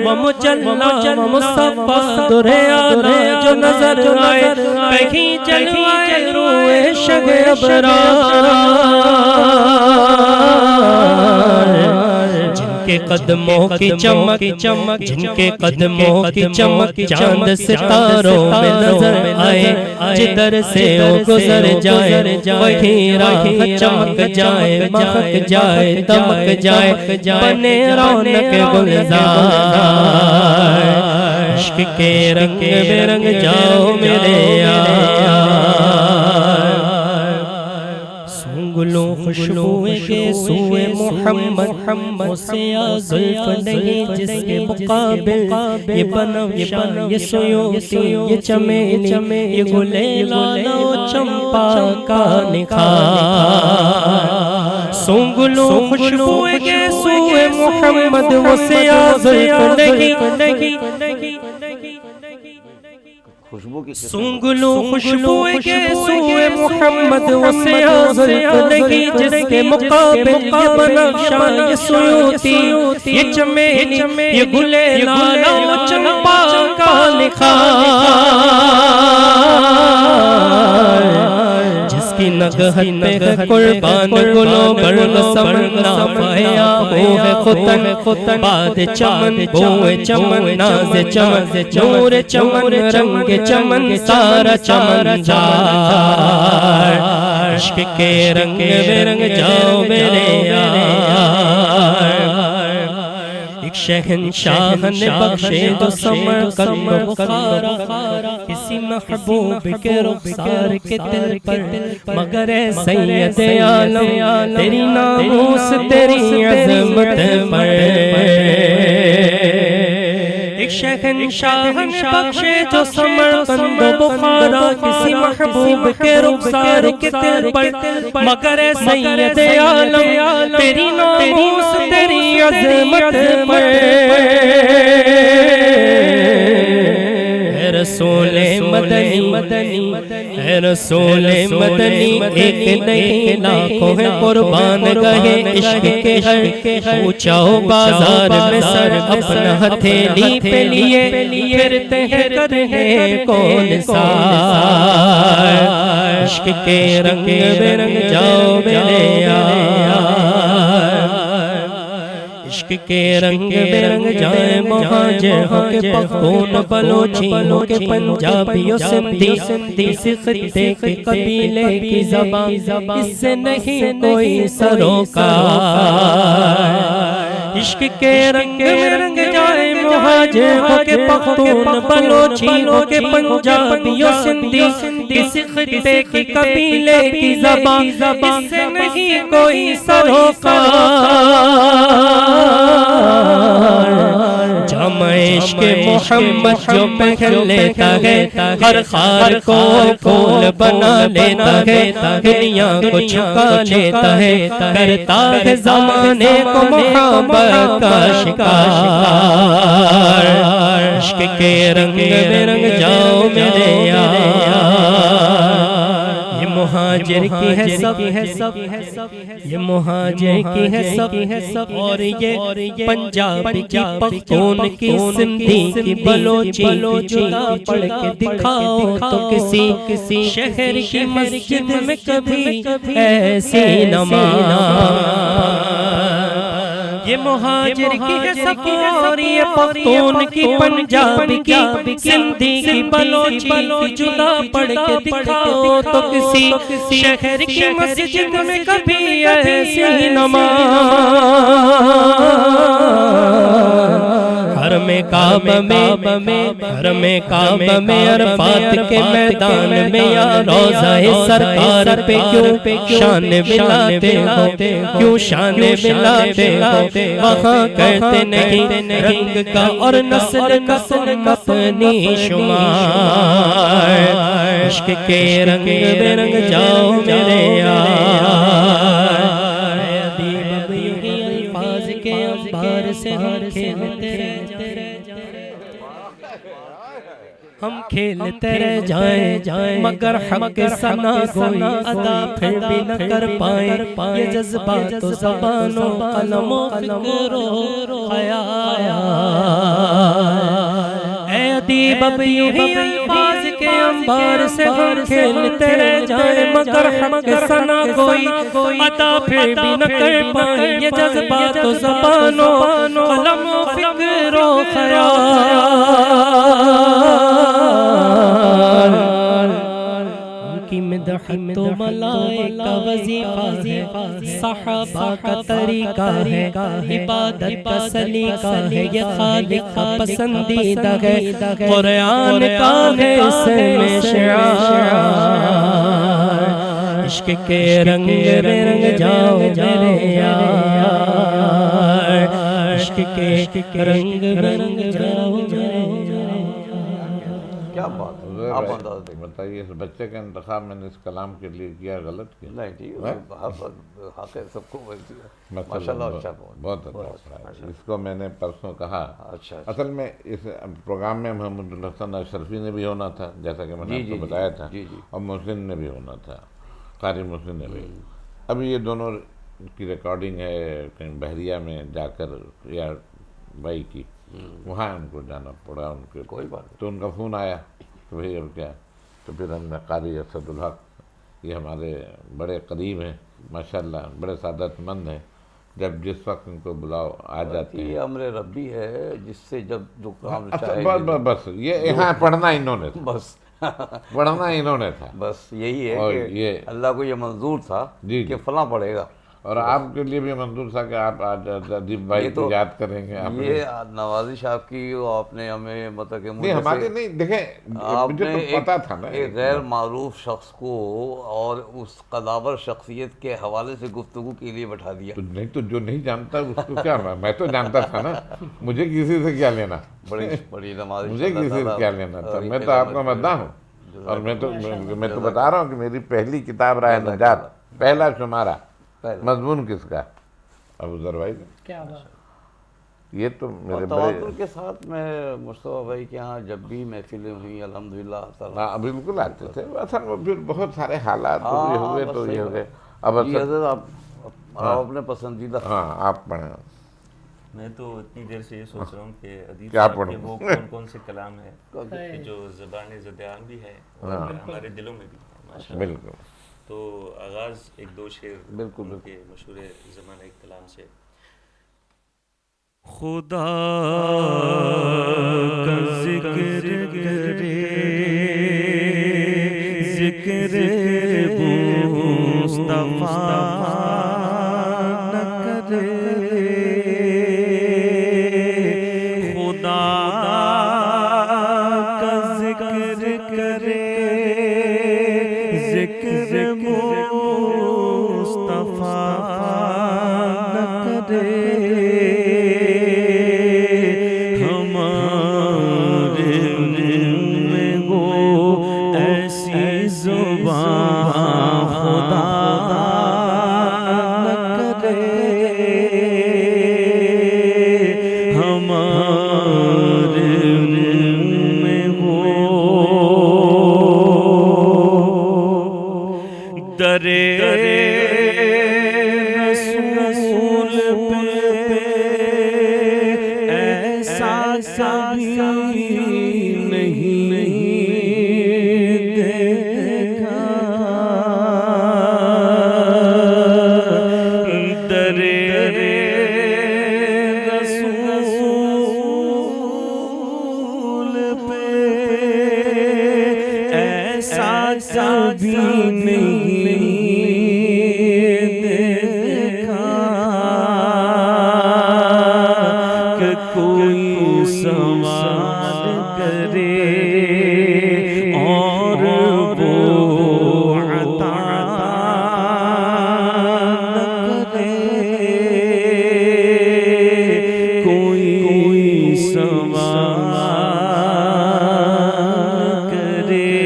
و مجلہ و مصفا دریا جو نظر آئے کہیں جلوے روئے شہ ابرار. جن کے قدموں کی چمک جن کے قدموں کی چمک چاند ستاروں میں نظر آئے جدھر سے وہ گزر جائے وہی راہ چمک جائے مہک جائے دمک جائے بنے رونق گلزار. عشق کے رنگ میں رنگ جاؤ میرے یار. سنگلوں خوشبوئے کے سوئے محمد مسیح زلف نہیں جس کے مقابل یہ بنفشا یہ سیوتی یہ چمیلی یہ گلے لالا و چمپا کا نکھار. سنگلوں خوشبوئے کے سوئے محمد مسیح زلف نہیں سنگلوں خوشبوئے کے سوئے محمد وسیع زلف نہیں جس کے مقابل یہ بنفشا یہ سیوتی یہ چمیلی یہ گلے لالا و چمپا کا نکھار. جس کی نگہت پہ ہے قربان گلوں برگ سمنا پایا ہو ہے خطن باد چمن بوئے چمن ناز چمن نور چمن رنگ چمن سارا چمن جار. عشق کے رنگ میں رنگ جاؤ میرے یار. ایک شہنشاہ نے بخشے تو سمرقند و بخارا کسی محبوب کے رخسار کے دل پر، مگر اے سید عالم تیری ناموس تیری عظمت پر، ایک شہنشاہ نے بخشے جو سمرقند و بخارا کسی محبوب کے رخسار کے دل پر، مگر اے سید عالم تیری ناموس تیری عظمت پر، اے رسول مدنی اے رسول مدنی، ایک نہیں لاکھوں ہیں قربان گئے عشق کے ہر پوچھاؤ بازار میں سر اپنا ہتھیلی پہ لیے پھرتے ہیں کرنے کون سار، عشق کے رنگ برنگ جاؤ میرے یار، عشق کے رنگ برنگ جائیں مہاجر ہو کے پختون بلوچیوں کے پنجابیوں سندھی، اس خطے کے قبیلے کی زبان اس سے نہیں کوئی سروکار، عشق کے رنگ برنگ جائیں مہاجر ہو کے پختون بلوچیوں کے پنجابیوں سندھی، اس خطے کے قبیلے کی زبان اس سے نہیں کوئی سروکار، جامع عشق محمد جو پہن لیتا ہے ہر خار کو پھول بنا لیتا ہے، دنیا کو چھکا لیتا ہے، کرتا ہے زمانے کو محبت کا شکار، عشق کے رنگ برنگ جاؤ میرے یار، یہ مہاجر کی ہے سب، یہ مہاجر کی ہے سب، اور یہ پنجابی کی پختون کی سندھی کی بلوچی جدا پڑھ کے دکھاؤ تو کسی شہر کی مسجد میں کبھی ایسی نماز، یہ مہاجر کی ہے سب اور یہ پختون کی پنجابی کی سندھی کی بلوچی جدا پڑھ کے دکھاؤ تو کسی شہر کی مسجد میں کبھی ایسی نماز، حرم کعبہ میں عرفات کے میدان میں یا روضہ سرکار پہ کیوں شان ملاتے ہو، کیوں شان ملاتے ہو، وہاں کرتے نہیں رنگ کا اور نسل کا تم اپنی شمار، عشق کے رنگ برنگ جاؤ میرے یار، اے ادیب اب یہی الفاظ کے انبار سے ہم کھیلتے رہ جائیں مگر حق ثنا گوئی ادا پھر بھی نہ کر پائیں، یہ جذبات و زبان و قلم و فکر و خیال، اے ادیب اب یہی الفاظ کے انبار سے ہم کھیلتے رہ جائیں مگر حق ثنا گوئی ادا پھر بھی نہ کر پائیں، یہ جذبات و زبان و قلم و فکر و خیال، کی مدح تو ملائکہ وظیفہ ہے، صحابہ کا طریقہ ہے، عبادت کا سلیقہ ہے، یہ خالق کا پسندیدہ ہے، قرآن کا ہے اس میں شعار، عشق کے رنگ برنگ جاؤ میرے یار، عشق کے رنگ برنگ جاؤ میرے یار، کیا بات ہے، آپ انداز دیکھیں، بتائیے اس بچے کا انتخاب میں نے اس کلام کے لیے کیا غلط کیا؟ نہیں ٹھیک حق ہے سب کو، ماشاء اللہ اچھا بہت اچھا، اس کو میں نے پرسوں کہا، اچھا اصل میں اس پروگرام میں محمد الحسن اشرفی نے بھی ہونا تھا جیسا کہ میں نے آپ کو بتایا تھا، اور محسن نے بھی ہونا تھا، قاری محسن نے بھی، ابھی یہ دونوں کی ریکارڈنگ ہے کہیں بحریہ میں جا کر یا بائی کی، وہاں ان کو جانا پڑا، ان کے کوئی بات تو ان کا فون آیا کہ بھئی اب کیا، تو پھر ہم نے قاری اسد الحق، یہ ہمارے بڑے قریب ہیں ماشاءاللہ، بڑے سعادت مند ہیں، جب جس وقت ان کو بلاؤ آ جاتے ہیں، یہ امر ربی ہے جس سے جب جو کام چاہے، بس یہ یہاں پڑھنا انہوں نے تھا، بس پڑھنا انہوں نے تھا، بس یہی ہے اور کہ یہ اللہ کو یہ منظور تھا جی کہ فلاں پڑھے گا، اور آپ کے لیے بھی منظور تھا کہ آپ آج ادیب بھائی کو یاد کریں گے. آپ یہ نوازش آپ کی آپ نے ہمیں مطلب کہ نہیں ہمارے نہیں دیکھیں مجھے تو پتا تھا نا ایک غیر معروف شخص کو اور اس قداور شخصیت کے حوالے سے گفتگو کے لیے بٹھا دیا. تو نہیں تو جو نہیں جانتا اس کو کیا میں تو جانتا تھا نا, مجھے کسی سے کیا لینا, بڑی نمازش مجھے کسی سے کیا لینا تھا, میں تو آپ کا مداح ہوں. اور میں تو بتا رہا ہوں کہ میری پہلی کتاب راہ نجات پہلا شمارہ مضمون کس کا, ابو ذر بھائی. کیا بات. یہ تو میرے تواتر کے ساتھ میں مصطفیٰ بھائی کے ہاں جب بھی محفلیں ہوئی الحمدللہ ہاں بالکل آتے تھے. اصل میں پھر بہت سارے حالات یہ ہوئے تو یہ ہو گئے. اب حضرت آپ اپنے پسندیدہ. ہاں آپ پڑھیں. میں تو اتنی دیر سے یہ سوچ رہا ہوں کہ ادیب کیا صاحب کے پڑھوں وہ کون کون سے کلام ہیں کہ جو زبان زدیان بھی ہے اور ہمارے دلوں میں بھی ہے ماشاء اللہ. بالکل. تو آغاز ایک دو شعر بالکل کے مشہور زمانہ کلام سے. خدا کا ذکر کرے ذکر مصطفیٰ نہ کرے, خدا کا ذکر کرے ذکر مصطفیٰ نہ کرے, رسول پہ ایسا کبھی نہیں دیکھا, در رسول پہ ایسا کبھی نہیں دیکھا کہ کوئی سوال کرے اور وہ عطا نہ کرے, کوئی سوال کرے.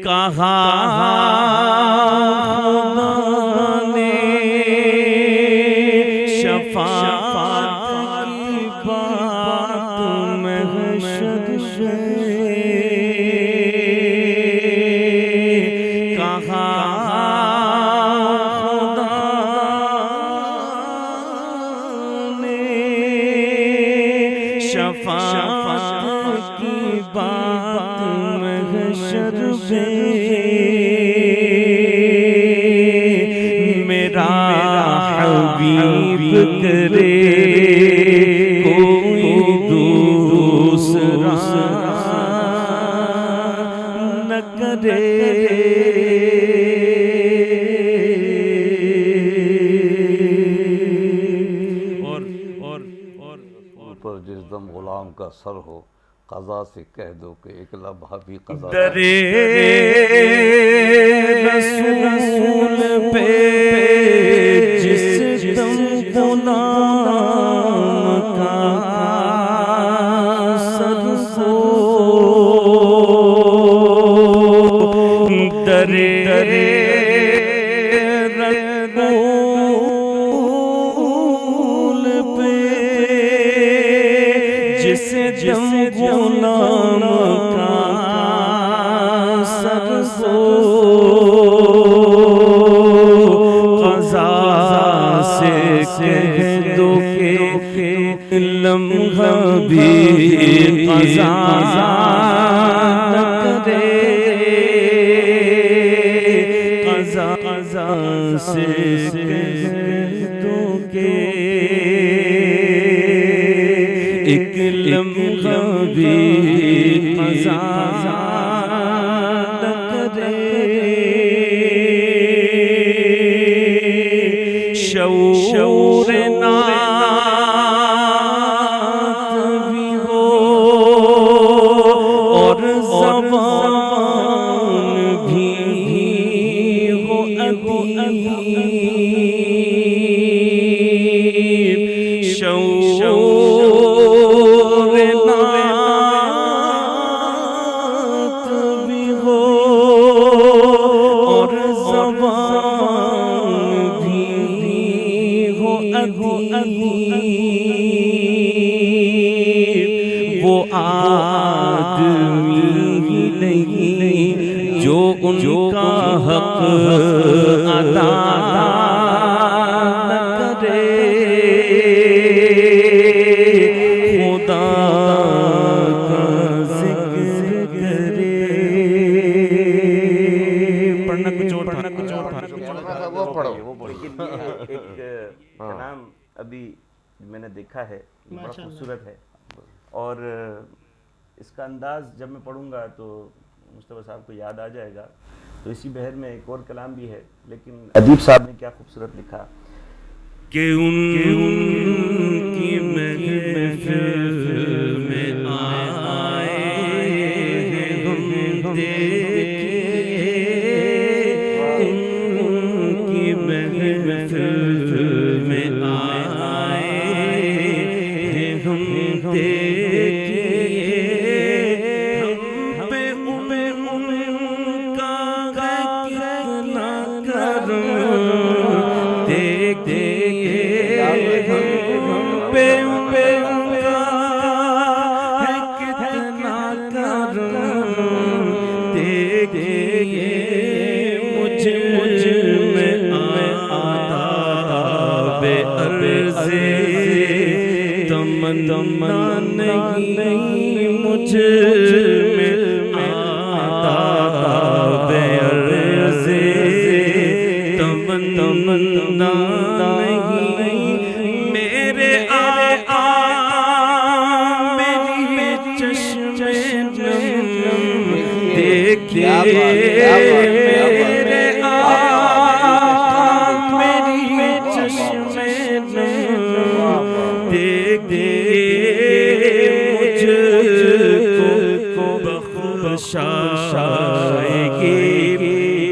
کہا خدا نے شفاعت کی بات محشر میں, کہا خدا نے شفاعت کی بات محشر میں, میرا حبیب کرے کوئی دوسرا نہ کرے. پر جس دم غلام کا سر ہو قضا سے کہہ دو کہ ایک لمحہ بھی قضا. در رسول پہ جس دم غلام کا سر ہو, در رسول پہ جس دم غلام کا سر ہو, قضا سے کہہ دو کہ لمحہ بھی قضا نہ کرے, قضا سے کہہ دو کہ ایک لمحہ بھی قضا نہ کرے. شعور نعت بھی ہو اور زبان بھی ہو ادیب شعور نعت بھی ہو اور زبان بھی ہو ادیب وہ آدمی نہیں جو ان کا حق ادا نہ کرے خدا کا ذکر کرے پڑھنا کچھ اور وہ پڑھو لیکن ایک کلام ابھی میں نے دیکھا ہے بڑا خوبصورت ہے اور اس کا انداز جب میں پڑھوں گا تو مصطفیٰ صاحب کو یاد آ جائے گا. تو اسی بہر میں ایک اور کلام بھی ہے لیکن ادیب صاحب نے کیا خوبصورت لکھا کہ ان کی محفل میں آئے ہم دیکھیے ان کی محفل میں آئے ہم دیکھیے ہم پہ ان کا کتنا کرم دیکھیے ہم پہ ان کا ہے کتنا کرم دیکھیے مجھ میں آداب عرض تمنا نہیں مجھ میں آداب عرض تمنا نہیں میرے آقا میری چشم نم دیکھیے میرے آقا میری چشم نم دیکھیے مجھ کو بخشائے گی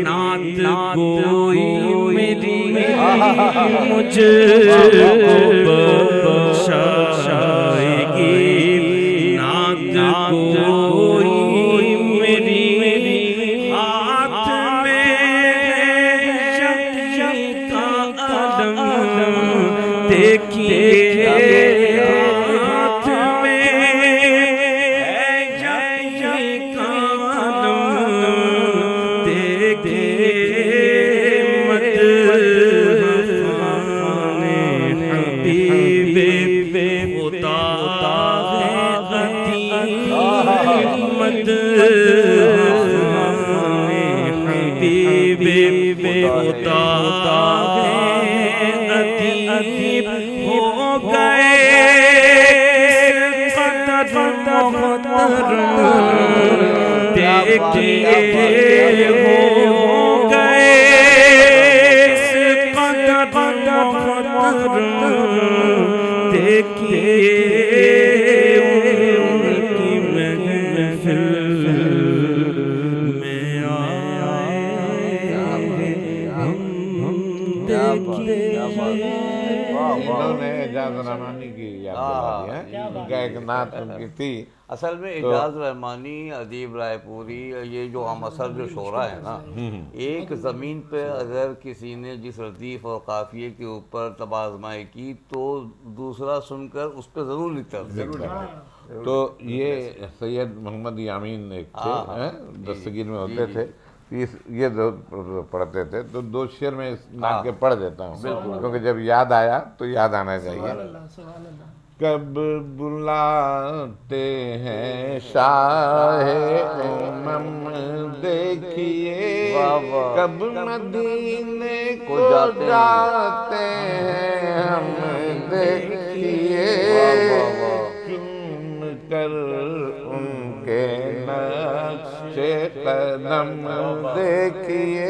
نعت گوئی میری مجھ کو بخشائے گی نعت گوئی میری ہاتھ میں شکی کا علم دیکھیے ہاتھ میں شکی کا علم دیکھیے ادیب ہو گئے قدر محترم دیکھیے ہو گئے قدر محترم دیکھیے ان کی محفل میں آئے ہم دیکھیے انہوں نے اعجاز رحمانی کی یاد دلا دی ہے ان کا ایک نعت ان کی تھی. اصل میں اعجاز رحمانی ادیب رائے پوری یہ جو ہم اثر جو شعرا ہے نا ایک زمین پہ اگر کسی نے جس ردیف اور قافیے کے اوپر طب آزمائی کی تو دوسرا سن کر اس پہ ضرور لکھتا تھا. تو یہ سید محمد یامین ایک تھے دستگیر میں ہوتے تھے یہ دو پڑھتے تھے تو دو شعر میں اس نعت کے پڑھ دیتا ہوں کیونکہ جب یاد آیا تو یاد آنا چاہیے. کب بلاتے ہیں شاہ امم دیکھیے کب مدینے کو جاتے ہیں ہم دیکھیے چن کر ان کے نقش قدم دیکھیے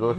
2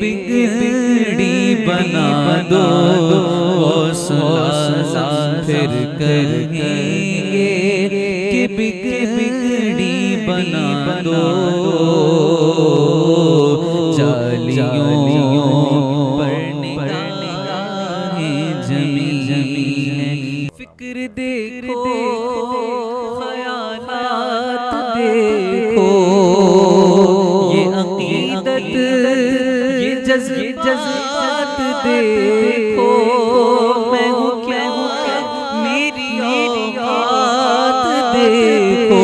بگڑی بنا دو غوث پھر کہیں گے کہ بگڑی بنا دو جالیوں پر نگاہیں جمی ہیں فکر دیکھو خیالات دیکھو یہ عقیدت یہ جذبات دیکھو میں ہوں کیا میری اوقات دیکھو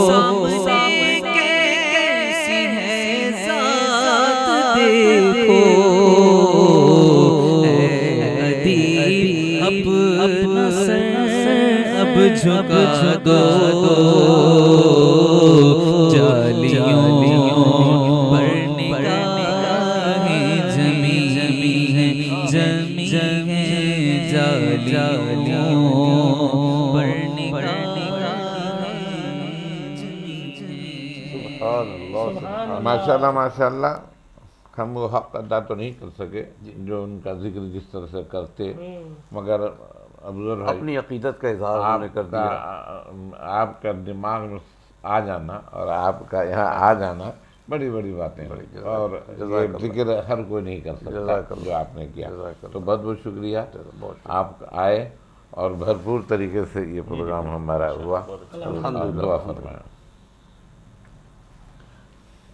سامنے کیسی ہے ذات دیکھو اے ادیب اپنا سر اب جھکا دو جالیوں پر نگاہیں جمی ہیں جالیوں پر سبحان اللہ ماشاءاللہ ماشاءاللہ ہم وہ حق ادا تو نہیں کر سکے جو ان کا ذکر جس طرح سے کرتے، مگر ابزر بھائی اپنی عقیدت کا اظہار انہوں نے کر دیا. آپ کا دماغ میں آ جانا اور آپ کا یہاں آ جانا بڑی بڑی باتیں ہیں، اور یہ ذکر ہر کوئی نہیں کر سکتا جو آپ نے کیا. تو بہت بہت شکریہ، آپ آئے اور بھرپور طریقے سے یہ پروگرام ہمارا ہوا. دعا فرمائیں.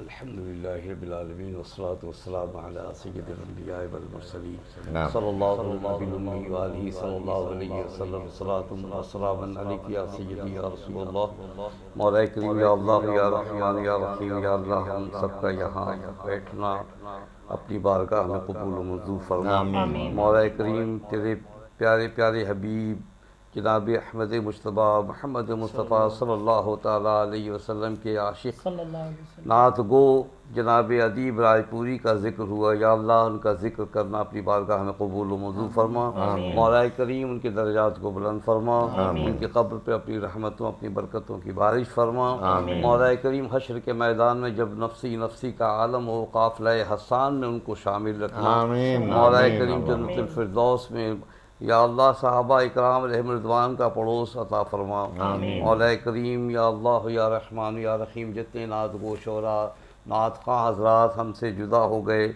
الحمدللہ رب العالمین والصلاة والسلام علی سید الانبیاء والمرسلین نعم. صلی اللہ علیہ النبی وآلہ صلی اللہ علیہ وسلم صلاة و سلام علیک یا سیدی یا رسول اللہ. مولا کریم یا اللہ یا رحمان یا رحیم یا اللہ، ہم سب کا یہاں بیٹھنا اپنی بارگاہ میں قبول و منظور فرما. مولا کریم تیرے پیارے پیارے حبیب جناب احمد مجتبیٰ محمد مصطفیٰ صلی اللہ تعالیٰ علیہ وسلم کے عاشق صلی اللہ علیہ وسلم نعت گو جناب ادیب رائے پوری کا ذکر ہوا. یا اللہ ان کا ذکر کرنا اپنی بارگاہ میں قبول و منظور فرما. مولا کریم ان کے درجات کو بلند فرما، ان کے قبر پہ اپنی رحمتوں اپنی برکتوں کی بارش فرما. مولا کریم حشر کے میدان میں جب نفسی نفسی کا عالم ہو، قافلہ حسان میں ان کو شامل رکھنا. مولا کریم جنت الفردوس میں یا اللہ صحابہ اکرام علیہم رضوان کا پڑوس عطا فرما. مولا کریم یا اللہ یا رحمان یا رحیم جتنے نعت گو شعراء نعت خواں حضرات ہم سے جدا ہو گئے،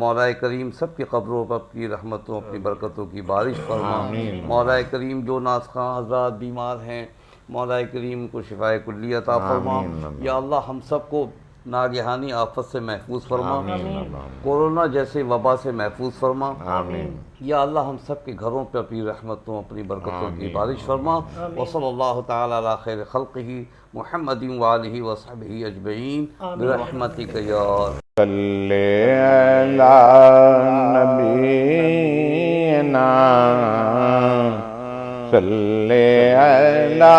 مولا کریم سب کی قبروں پر اپنی رحمتوں اپنی برکتوں کی بارش فرما. مولا کریم جو نعت خواں حضرات بیمار ہیں، مولا کریم کو شفائے کلی عطا فرما. یا اللہ ہم سب کو ناگہانی آفت سے محفوظ فرما، کورونا جیسے وبا سے محفوظ فرما. یا اللہ ہم سب کے گھروں پہ اپنی رحمتوں اپنی برکتوں کی بارش فرما. وصلی اللہ تعالی علی خیر خلقہ محمد وآلہ وصحبہ اجمعین برحمتک یا صلی علی نبینا صلی علی